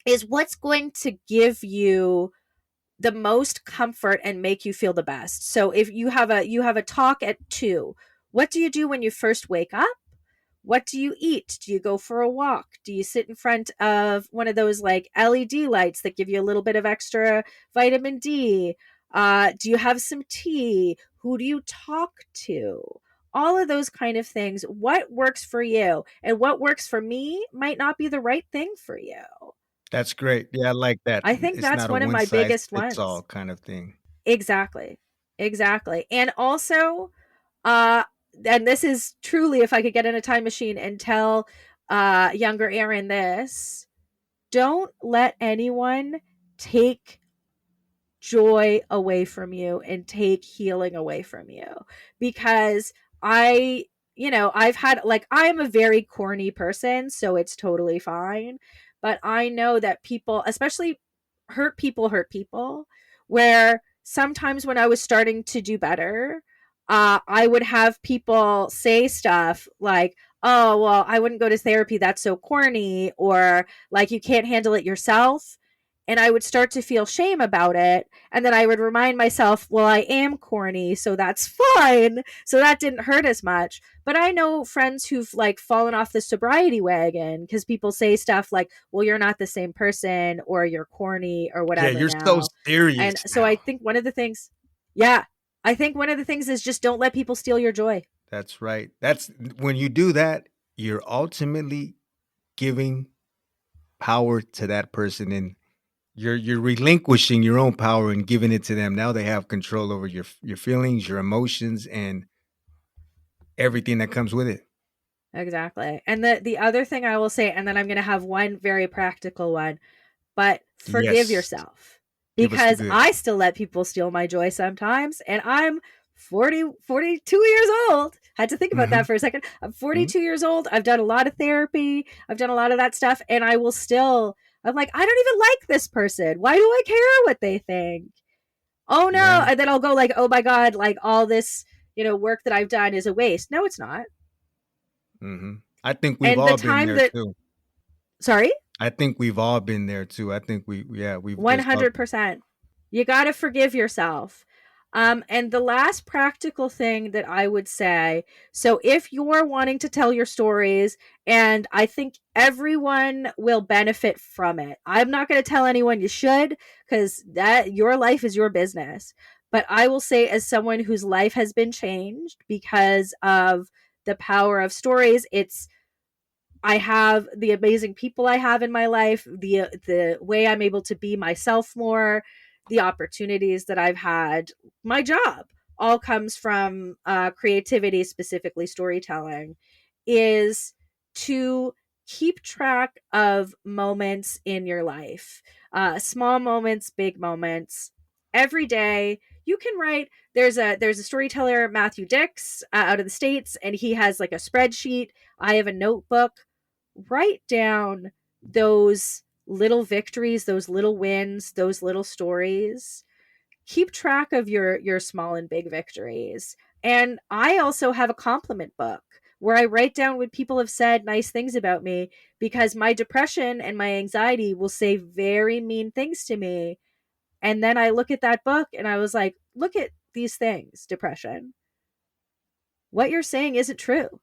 is what's going to give you the most comfort and make you feel the best. So if you have a talk at 2, what do you do when you first wake up? What do you eat? Do you go for a walk? Do you sit in front of one of those like LED lights that give you a little bit of extra vitamin D? Do you have some tea? Who do you talk to? All of those kind of things. What works for you and what works for me might not be the right thing for you. That's great. Yeah, I like that. I think It's that's not a one of one my size biggest fits all ones. kind of thing. Exactly. Exactly. And also, uh, and this is truly, if I could get in a time machine and tell younger Erin this, don't let anyone take joy away from you and take healing away from you, because I I've had, like, I am a very corny person, so it's totally fine, but I know that people, especially hurt people, where sometimes when I was starting to do better, I would have people say stuff like, oh well, I wouldn't go to therapy, that's so corny, or like, you can't handle it yourself, and I would start to feel shame about it. And then I would remind myself, well, I am corny, so that's fine. So that didn't hurt as much. But I know friends who've like fallen off the sobriety wagon because people say stuff like, well, you're not the same person, or you're corny, or Yeah, whatever you're so now. serious And so I now. think one of the things, yeah, I think one of the things is just don't let people steal your joy. That's right. That's when you do that, you're ultimately giving power to that person, and you're relinquishing your own power and giving it to them. Now they have control over your feelings, your emotions, and everything that comes with it. Exactly. And the other thing I will say, and then I'm going to have one very practical one, but forgive Yes. yourself, Give us the because good. I still let people steal my joy sometimes, and I'm 42 years old. Had to think about Mhm. that for a second. I'm Mhm. 42 years old. I've done a lot of therapy. I've done a lot of that stuff, and I will still, I'm like, I don't even like this person. Why do I care what they think? Oh no. Yeah. And then I'll go like, oh my God, like all this, work that I've done is a waste. No, it's not. Mhm. I think we've And the all been time there that, too. sorry, I think we've all been there too. I think we've just all 100%. You got to forgive yourself. And the last practical thing that I would say, so if you're wanting to tell your stories, and I think everyone will benefit from it, I'm not going to tell anyone you should, because that your life is your business. But I will say, as someone whose life has been changed because of the power of stories, I have the amazing people I have in my life, the way I'm able to be myself more, the opportunities that I've had, my job all comes from creativity, specifically storytelling, is to keep track of moments in your life, small moments, big moments, every day. You can write. There's a storyteller, Matthew Dix, out of the States, and he has like a spreadsheet. I have a notebook. Write down those little victories, those little wins, those little stories. Keep track of your small and big victories. And I also have a compliment book where I write down what people have said nice things about me, because my depression and my anxiety will say very mean things to me. And then I look at that book and I was like, look at these things, depression. What you're saying isn't true.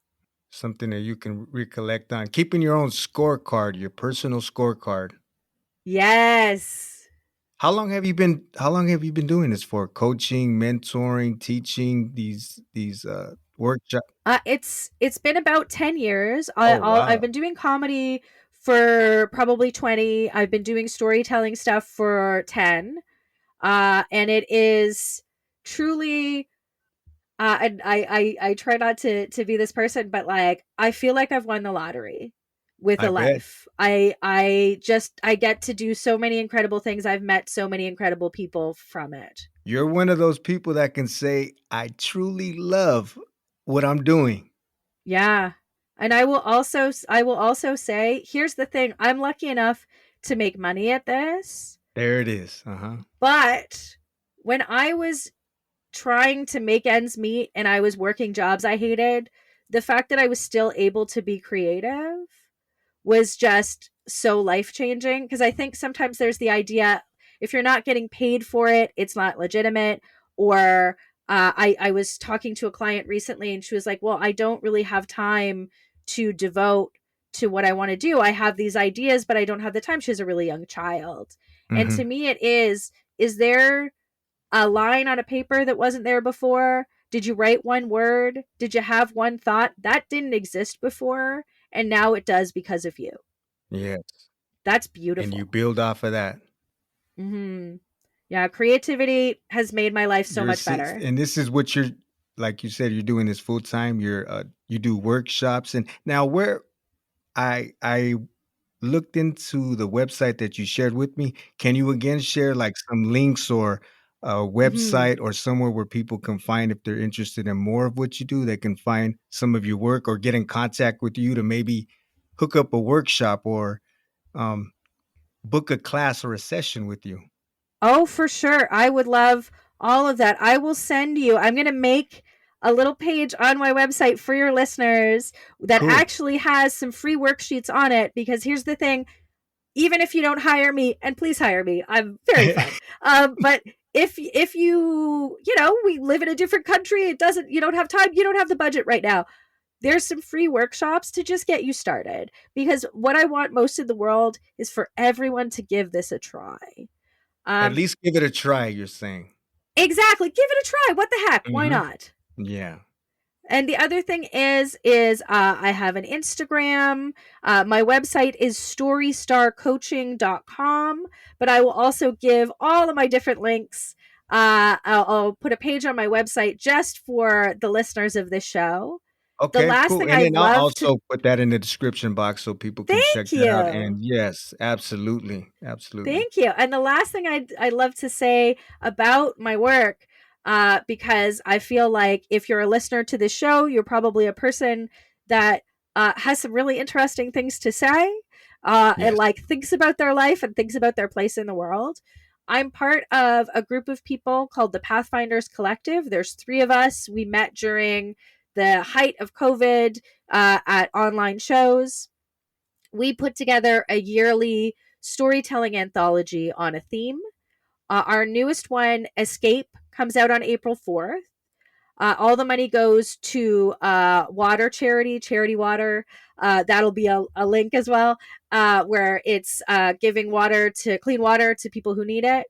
something that you can recollect on. Keeping your own scorecard, your personal scorecard. Yes. How long have you been doing this for? Coaching, mentoring, teaching these workshops? It's been about 10 years. Oh I've wow. been doing comedy for probably 20. I've been doing storytelling stuff for 10. And it is truly. And I try not to be this person, but like I feel like I've won the lottery with I a bet. life. I get to do so many incredible things. I've met so many incredible people from it. You're one of those people that can say, I truly love what I'm doing. Yeah. And I will also say, here's the thing, I'm lucky enough to make money at this, There it is. Uh-huh. but when I was trying to make ends meet and I was working jobs I hated, the fact that I was still able to be creative was just so life changing. Because I think sometimes there's the idea, if you're not getting paid for it, it's not legitimate. Or I was talking to a client recently and she was like, well, I don't really have time to devote to what I want to do. I have these ideas, but I don't have the time. She has a really young child. And to Mm-hmm. me, it is there a line on a paper that wasn't there before? Did you write one word? Did you have one thought? That didn't exist before, and now it does because of you. Yes. That's And you beautiful. build off of that. Hmm. Yeah, creativity has made my life so much better. And this is what you're, like you said, you're doing this full time. You do workshops, and now where I looked into the website that you shared with me. Can you again share like some links or a Hmm. website or somewhere where people can find, if they're interested in more of what you do, they can find some of your work or get in contact with you to maybe hook up a workshop or um, book a class or a session with you? Oh, for sure. I would love all of that. I will send you, I'm going to make a little page on my website for your listeners that Cool. actually has some free worksheets on it. Because here's the thing, even if you don't hire me, and please hire me, I'm very fun. But if you know, we live in a different country, it doesn't, you don't have time, you don't have the budget right now, there's some free workshops to just get you started. Because what I want most in the world is for everyone to give this a try. At um least give it a try, you're saying. exactly, give it a try, what the heck, why Mhm. not? Yeah. And the other thing is I have an Instagram. My website is storystarcoaching.com, but I will also give all of my different links. I'll put a page on my website just for the listeners of this show. The Okay, last cool, thing and I'd then I'll love to also put that in the description box so people can check thank that out, and you. yes, absolutely, absolutely. Thank you. And the last thing I'd love to say about my work, because I feel like if you're a listener to this show, you're probably a person that has some really interesting things to say, and Yes. like thinks about their life and thinks about their place in the world. I'm part of a group of people called the Pathfinders Collective. There's three of us. We met during the height of COVID at online shows. We put together a yearly storytelling anthology on a theme. Our newest one, Escape, comes out on April 4th. All the money goes to water charity, Charity Water. That'll be a link as well, where it's giving water to clean water to people who need it.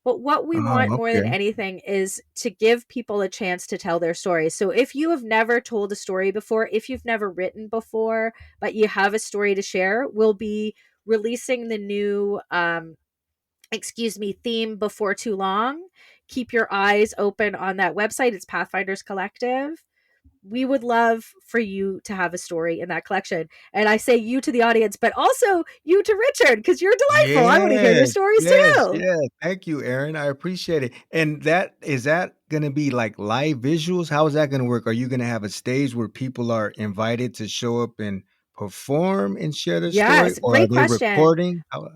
But what we Oh, want more than okay. anything is to give people a chance to tell their stories. So if you have never told a story before, if you've never written before, but you have a story to share, we'll be releasing the new theme before too long. Keep your eyes open on that website. It's Pathfinders Collective. We would love for you to have a story in that collection. And I say you to the audience, but also you to Richard, because you're delightful. I want to hear your Yes, stories yes, too. yes. Thank you, Erin. I appreciate it. And that gonna be like live visuals? How is that gonna work? Are you gonna have a stage where people are invited to show up and perform and share their story, Yes, or are great they question. recording? How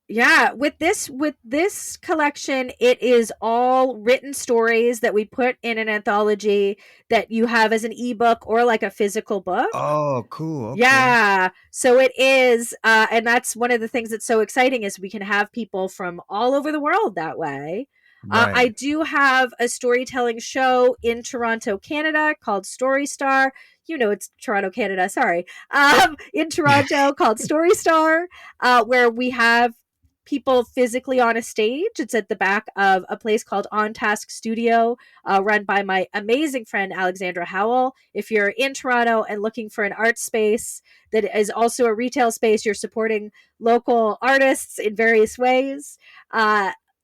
Yeah, with this collection, it is all written stories that we put in an anthology that you have as an ebook or like a physical book. Oh, cool, okay. Yeah. So it is, and that's one of the things that's so exciting is we can have people from all over the world that way. I Right. do have a storytelling show in Toronto, Canada called Story Star. You know, it's Toronto, Canada. Sorry. In Toronto called Story Star, where we have people physically on a stage. It's at the back of a place called On Task Studio, run by my amazing friend Alexandra Howell. If you're in Toronto and looking for an art space that is also a retail space, you're supporting local artists in various ways.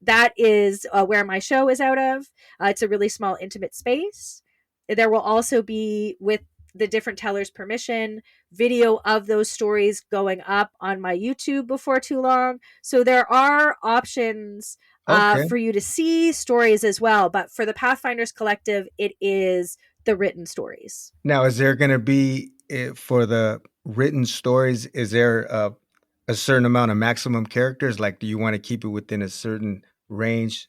That is where my show is out of. It's a really small, intimate space. There will also be, with the different tellers' permission, video of those stories going up on my YouTube before too long. So there are options Okay. for you to see stories as well. But for the Pathfinders Collective, it is the written stories. Now, is there gonna be for the written stories, is there a certain amount of maximum characters? Like, do you want to keep it within a certain range?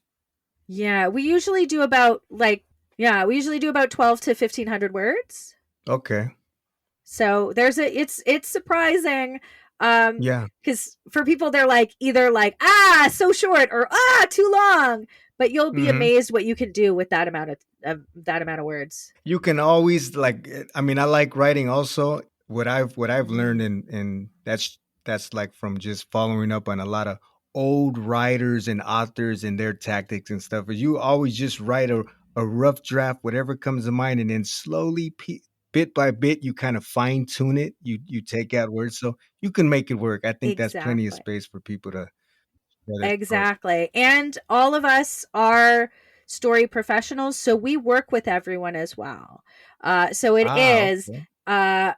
Yeah, we usually do about like yeah, we usually do about 12 to 1500 words. Okay. So there's a it's surprising Yeah. cuz for people they're like either like ah so short or ah too long, but you'll be Hmm. amazed what you can do with that amount of words. You can always like. I mean, I like writing. Also, what I've learned, Mhm. and that's like from just following up on a lot of old writers and authors and their tactics and stuff. Is you always just write a rough draft, whatever comes to mind, and then slowly, bit by bit, you kind of fine tune it. You take out words, so you can make it work. I think that's plenty of Exactly. space for people to share their story. Exactly. And all of us are story professionals, so we work with everyone as well. So it Ah, is okay. uh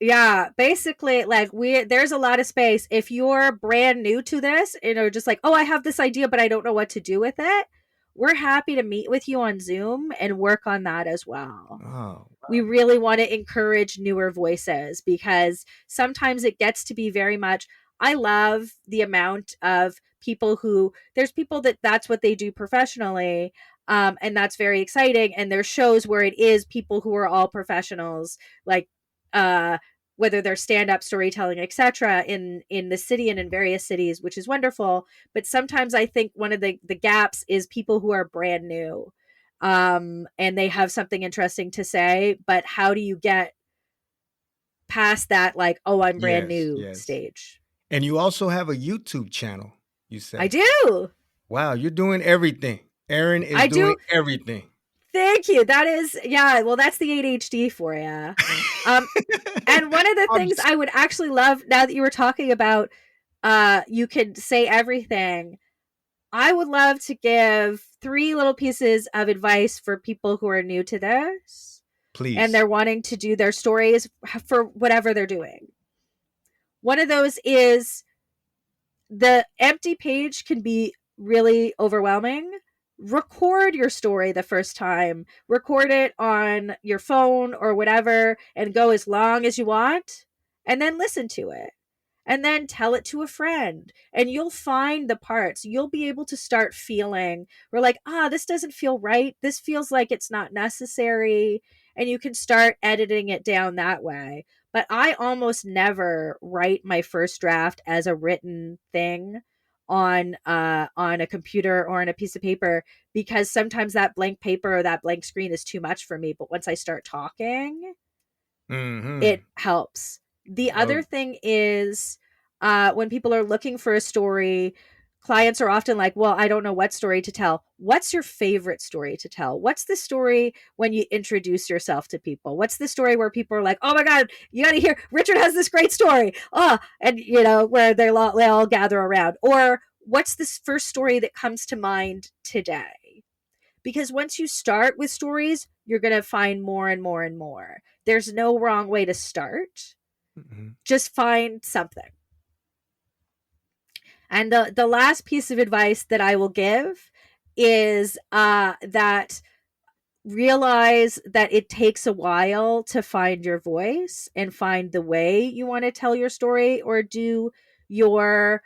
yeah, basically like we there's a lot of space. If you're brand new to this, just like, "Oh, I have this idea but I don't know what to do with it." We're happy to meet with you on Zoom and work on that as well. Oh, We really want to encourage newer voices because sometimes it gets to be very much I love the amount of people who there's people that that's what they do professionally, and that's very exciting, and there's shows where it is people who are all professionals like uh whether they're stand-up storytelling etc in the city and in various cities, which is wonderful. But sometimes I think one of the gaps is people who are brand new, and they have something interesting to say, but how do you get past that like, oh, I'm brand yes, new yes. stage? And you also have a YouTube channel, you I say. do. Wow, you're doing everything. Erin is I doing do. everything. Thank you. That is, yeah, well, that's the ADHD for you. Um, and one of the I'm things s- I would actually love now that you were talking about, you could say everything. I would love to give three little pieces of advice for people who are new to this and Please. they're wanting to do their stories for whatever they're doing. One of those is the empty page can be really overwhelming. Record your story the first time, record it on your phone or whatever, and go as long as you want, and then listen to it and then tell it to a friend, and you'll find the parts you'll be able to start feeling we're like, this doesn't feel right, this feels like it's not necessary, and you can start editing it down that way. But I almost never write my first draft as a written thing on a computer or on a piece of paper, because sometimes that blank paper or that blank screen is too much for me, but once I start talking Mm-hmm. it helps. The Oh, other thing is when people are looking for a story, clients are often like, well, I don't know what story to tell. What's your favorite story to tell? What's the story when you introduce yourself to people? What's the story where people are like, oh my God, you got to hear, Richard has this great story. Oh, and where they all gather around. Or what's this first story that comes to mind today? Because once you start with stories, you're going to find more and more and more. There's no wrong way to start. mhm. Just find something. And the last piece of advice that I will give is that realize that it takes a while to find your voice and find the way you want to tell your story or do your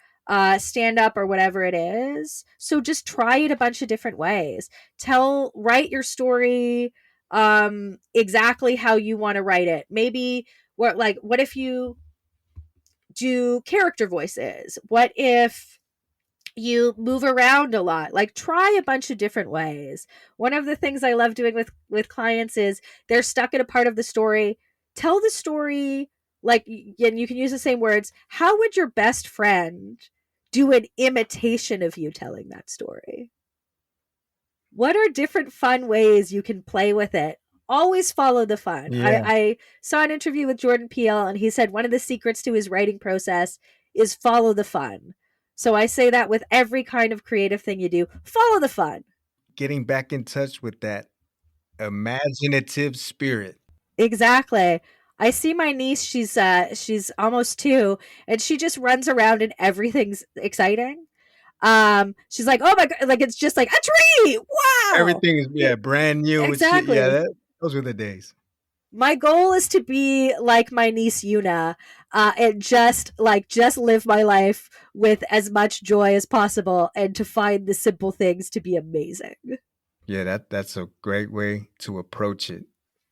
stand up or whatever it is. So just try it a bunch of different ways. Write your story exactly how you want to write it. Maybe what if you do character voices? What if you move around a lot, like try a bunch of different ways. One of the things I love doing with clients is they're stuck in a part of the story. Tell the story like, and you can use the same words. How would your best friend do an imitation of you telling that story? What are different fun ways you can play with it? Always follow the fun. Yeah. I saw an interview with Jordan Peele, and he said one of the secrets to his writing process is follow the fun. So I say that with every kind of creative thing you do, follow the fun. Getting back in touch with that imaginative spirit. Exactly. I see my niece, she's almost 2, and she just runs around and everything's exciting. She's like, "Oh my god," like it's just like a tree. Wow. Everything is, Yeah, yeah, brand new. It's, yeah, exactly. those were the days. my goal is to be like my niece Yuna, and just live my life with as much joy as possible, and to find the simple things to be amazing. Yeah, that's a great way to approach it.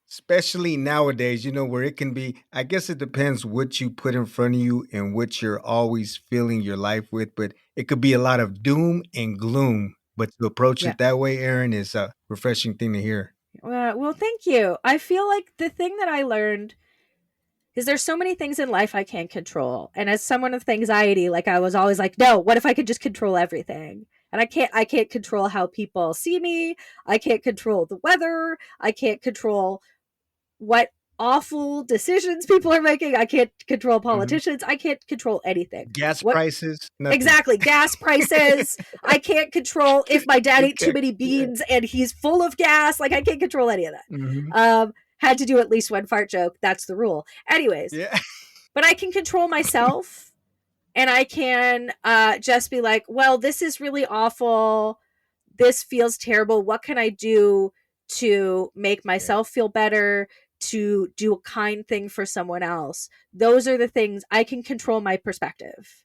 Especially nowadays, where it can be, I guess it depends what you put in front of you and what you're always filling your life with, but it could be a lot of doom and gloom. But to approach Yeah. it that way, Aaron, is a refreshing thing to hear. Well, thank you. I feel like the thing that I learned is there's so many things in life I can't control. And as someone with anxiety, like I was always like, no, what if I could just control everything? And I can't control how people see me. I can't control the weather. I can't control what awful decisions people are making. I can't control Mhm. politicians. I can't control anything. Gas What prices, nothing. exactly? Gas prices. I can't control if my dad ate too Okay. many Yeah. beans and he's full of gas. Like I can't control any of that. Hmm. Had to do at least one fart joke. That's the rule. Anyways, Yeah. but I can control myself, and I can just be like, well, this is really awful. This feels terrible. What can I do to make Yeah. myself feel better? To do a kind thing for someone else? Those are the things I can control my perspective.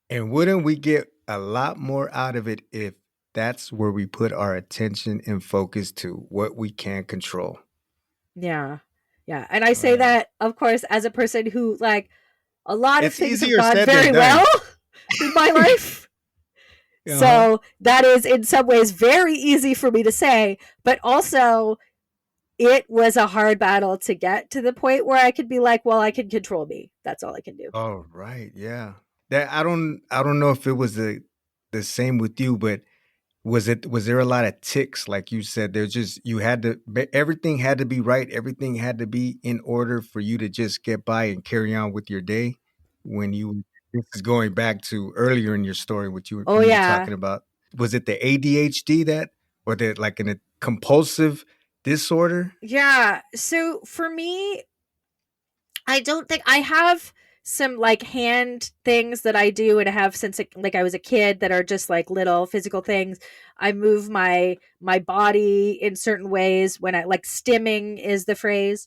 And wouldn't we get a lot more out of it if that's where we put our attention and focus to what we can control? Yeah. Yeah. And I say Man, that, of course, as a person who, like, a lot of it's things have easier gone said than very done. well in my life. Uh-huh. So that is in some ways very easy for me to say, but also it was a hard battle to get to the point where I could be like, well, I can control me. That's all I can do. Oh, right, yeah. That I don't know if it was the same with you, but was there a lot of ticks like you said? There's just you had to everything had to be right, everything had to be in order for you to just get by and carry on with your day when you this is going back to earlier in your story what you Oh, when you were yeah. talking about. Was it the ADHD that or the like in a compulsive disorder? Yeah. So for me, I don't think I have some like hand things that I do and have since like I was a kid that are just like little physical things. I move my body in certain ways when I like stimming is the phrase.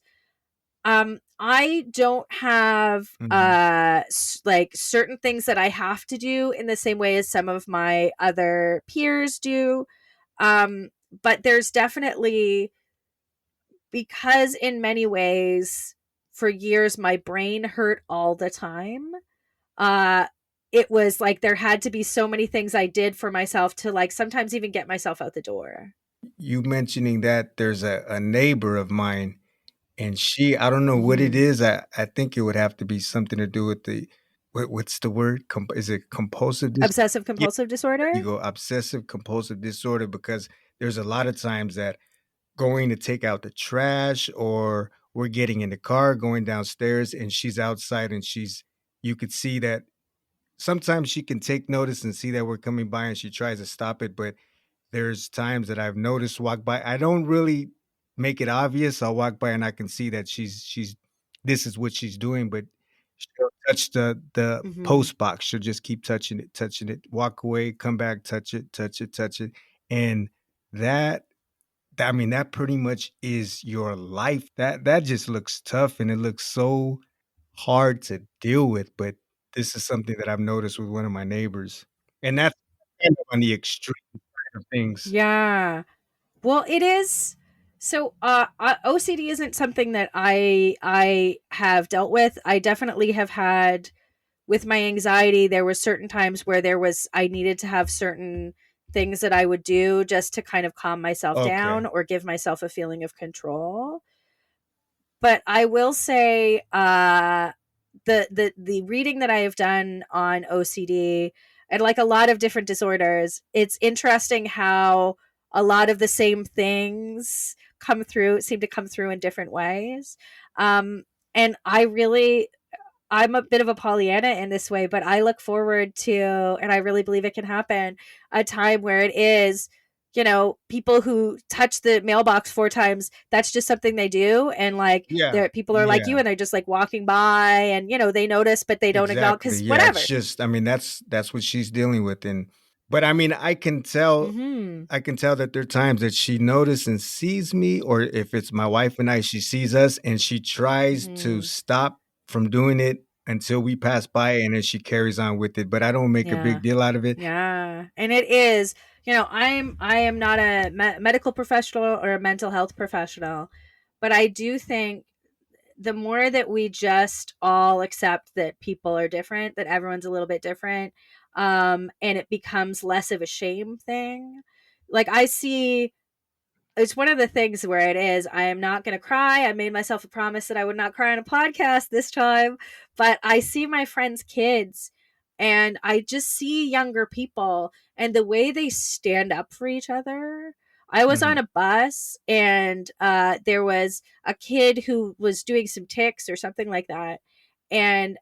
I don't have Mhm. like certain things that I have to do in the same way as some of my other peers do. Um but there's definitely, because in many ways for years my brain hurt all the time. uh it was like there had to be so many things I did for myself to like sometimes even get myself out the door. You mentioning that there's a neighbor of mine. And I don't know what it Hmm. is. I think it would have to be something to do with what's the word? Is it compulsive Obsessive yeah, compulsive there you disorder. go, obsessive compulsive disorder, because there's a lot of times that going to take out the trash or we're getting in the car, going downstairs, and she's outside and you could see that sometimes she can take notice and see that we're coming by and she tries to stop it, but there's times that I've noticed walk by. I don't really make it obvious. I'll walk by and I can see that she's this is what she's doing, but she'll touch the Hmm. post box. She'll just keep touching it, walk away, come back, touch it, touch it, touch it. And that I mean, that pretty much is your life. That just looks tough and it looks so hard to deal with. But this is something that I've noticed with one of my neighbors. And that's kind of on the extreme side of things. Yeah. Well, it is. So, OCD isn't something that I have dealt with. I definitely have had with my anxiety. There was certain times where I needed to have certain things that I would do just to kind of calm myself down Okay. or give myself a feeling of control. But I will say, the reading that I have done on OCD and like a lot of different disorders, it's interesting how a lot of the same things seem to come through in different ways. Um, and I'm a bit of a Pollyanna in this way, but I look forward to, and I really believe it can happen, a time where it is, people who touch the mailbox 4 times, that's just something they do. And like, Yeah. there, people are like you Yeah. and they're just like walking by and, they notice, but they don't acknowledge Exactly. because Yeah. It's whatever. just, I mean, that's what she's dealing with. And But I mean, Mm-hmm. I can tell that there are times that she notices and sees me, or if it's my wife and I, she sees us and she tries to Mm-hmm. stop from doing it until we pass by, and then she carries on with it. But I don't make a Yeah. big deal out of it. Yeah. And it is, I am not a medical professional or a mental health professional, but I do think the more that we just all accept that people are different, that everyone's a little bit different, and it becomes less of a shame thing. Like I see, it's one of the things where it is, I am not going to cry. I made myself a promise that I would not cry on a podcast this time, but I see my friends' kids and I just see younger people and the way they stand up for each other. I was on Hmm. a bus and there was a kid who was doing some ticks or something like that, and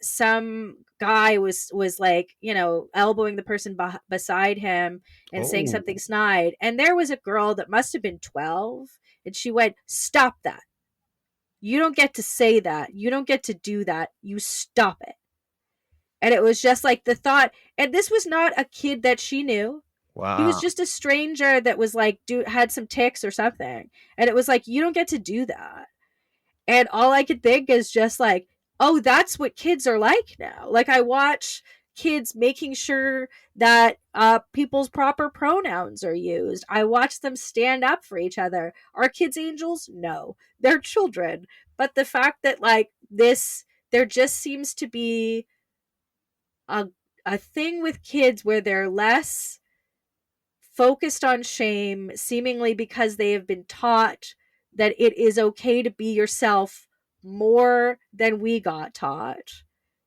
some guy was like, elbowing the person beside him and saying something Oh, snide. And there was a girl that must have been 12, and she went, "Stop that. You don't get to say that. You don't get to do that. You stop it." And it was just like the thought, and this was not a kid that she knew. He was wow. just a stranger that was like, had some ticks or something. And it was like, you don't get to do that. And all I could think is just like, oh, that's what kids are like now. Like I watch kids making sure that people's proper pronouns are used. I watch them stand up for each other. Are kids angels? No, they're children. But the fact that like this, there just seems to be a a thing with kids where they're less focused on shame, seemingly because they have been taught that it is okay to be yourself more than we got taught.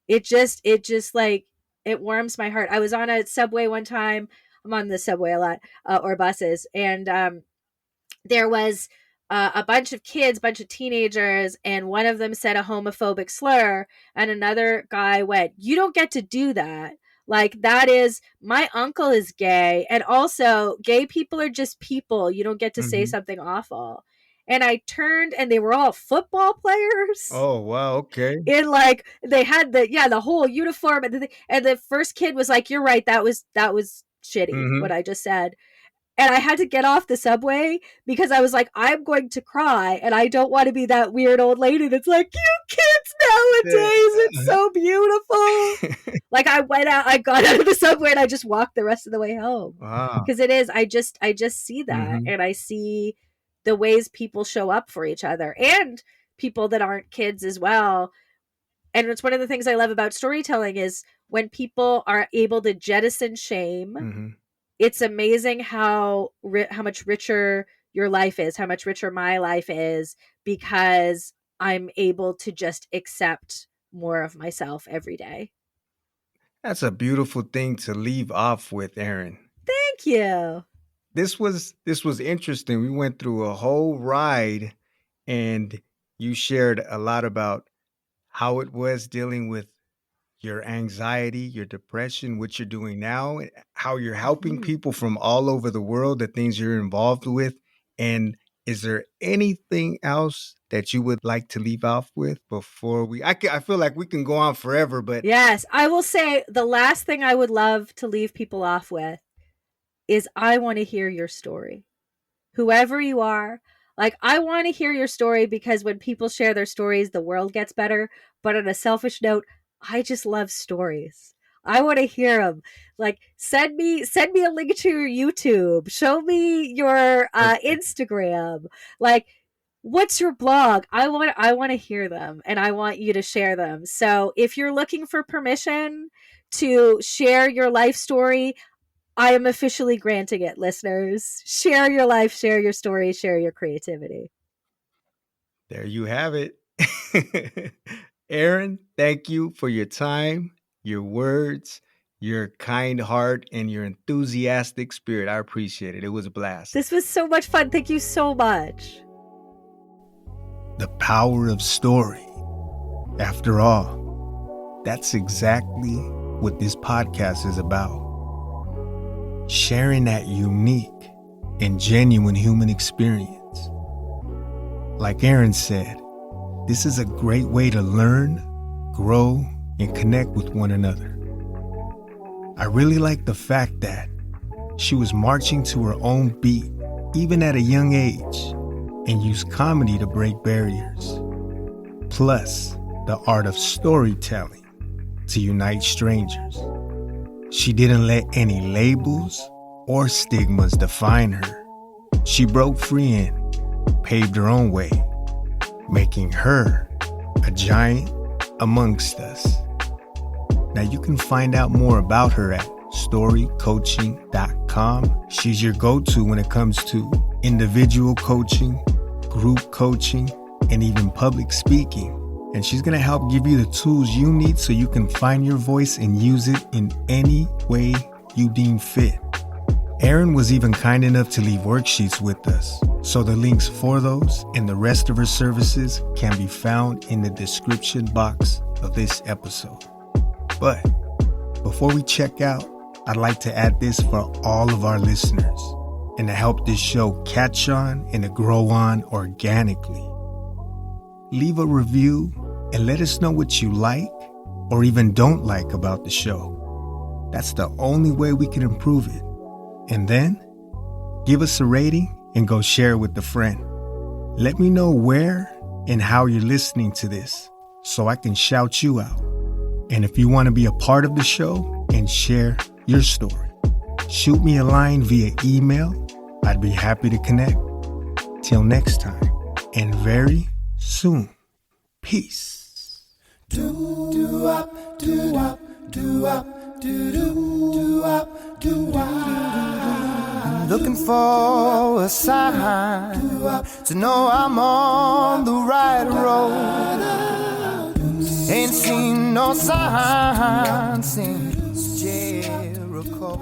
It just like, it warms my heart. I was on a subway one time. I'm on the subway a lot, or buses, and there was a bunch of kids, bunch of teenagers, and one of them said a homophobic slur, and another guy went, "You don't get to do that. Like, that is, my uncle is gay, and also gay people are just people. You don't get to say Hmm. something awful." And I turned, and they were all football players. Oh, wow. Okay. In like, they had the whole uniform, and the first kid was like, "You're right. That was shitty. What Hmm. I just said." And I had to get off the subway because I was like, I'm going to cry, and I don't want to be that weird old lady that's like, you kids nowadays, it's so beautiful. Like I got out of the subway and I just walked the rest of the way home. Wow. Because it is, I just see that, Hmm. and I see the ways people show up for each other and people that aren't kids as well. And it's one of the things I love about storytelling is when people are able to jettison shame. Hmm. It's amazing how much richer your life is, how much richer my life is, because I'm able to just accept more of myself every day. That's a beautiful thing to leave off with, Erin. Thank you. This was interesting. We went through a whole ride, and you shared a lot about how it was dealing with your anxiety, your depression, what you're doing now, and how you're helping Mhm. people from all over the world, the things you're involved with. And is there anything else that you would like to leave off with before I feel like we can go on forever, but Yes, I will say the last thing I would love to leave people off with is I want to hear your story. Whoever you are, like, I want to hear your story because when people share their stories, the world gets better. But on a selfish note, I just love stories. I want to hear them. Like, send me a link to your YouTube. Show me your perfect. Instagram. Like, what's your blog? I want to hear them, and I want you to share them. So if you're looking for permission to share your life story, I am officially granting it, listeners. Share your life, share your story, share your creativity. There you have it. Aaron, thank you for your time, your words, your kind heart, and your enthusiastic spirit. I appreciate it. It was a blast. This was so much fun. Thank you so much. The power of story. After all, that's exactly what this podcast is about. Sharing that unique and genuine human experience. Like Erin said, this is a great way to learn, grow, and connect with one another. I really like the fact that she was marching to her own beat, even at a young age, and used comedy to break barriers. Plus, the art of storytelling to unite strangers. She didn't let any labels or stigmas define her. She broke free and paved her own way, making her a giant amongst us. Now you can find out more about her at storycoaching.com. She's your go-to when it comes to individual coaching, group coaching, and even public speaking. And she's going to help give you the tools you need so you can find your voice and use it in any way you deem fit. Erin was even kind enough to leave worksheets with us, so the links for those and the rest of her services can be found in the description box of this episode. But before we check out, I'd like to add this for all of our listeners and to help this show catch on and to grow on organically. Leave a review and let us know what you like or even don't like about the show. That's the only way we can improve it. And then give us a rating and go share it with a friend. Let me know where and how you're listening to this so I can shout you out. And if you want to be a part of the show and share your story, shoot me a line via email. I'd be happy to connect. Till next time, and very soon. Peace. I'm looking for a sign to know I'm on the right road. Ain't seen no sign since Jericho.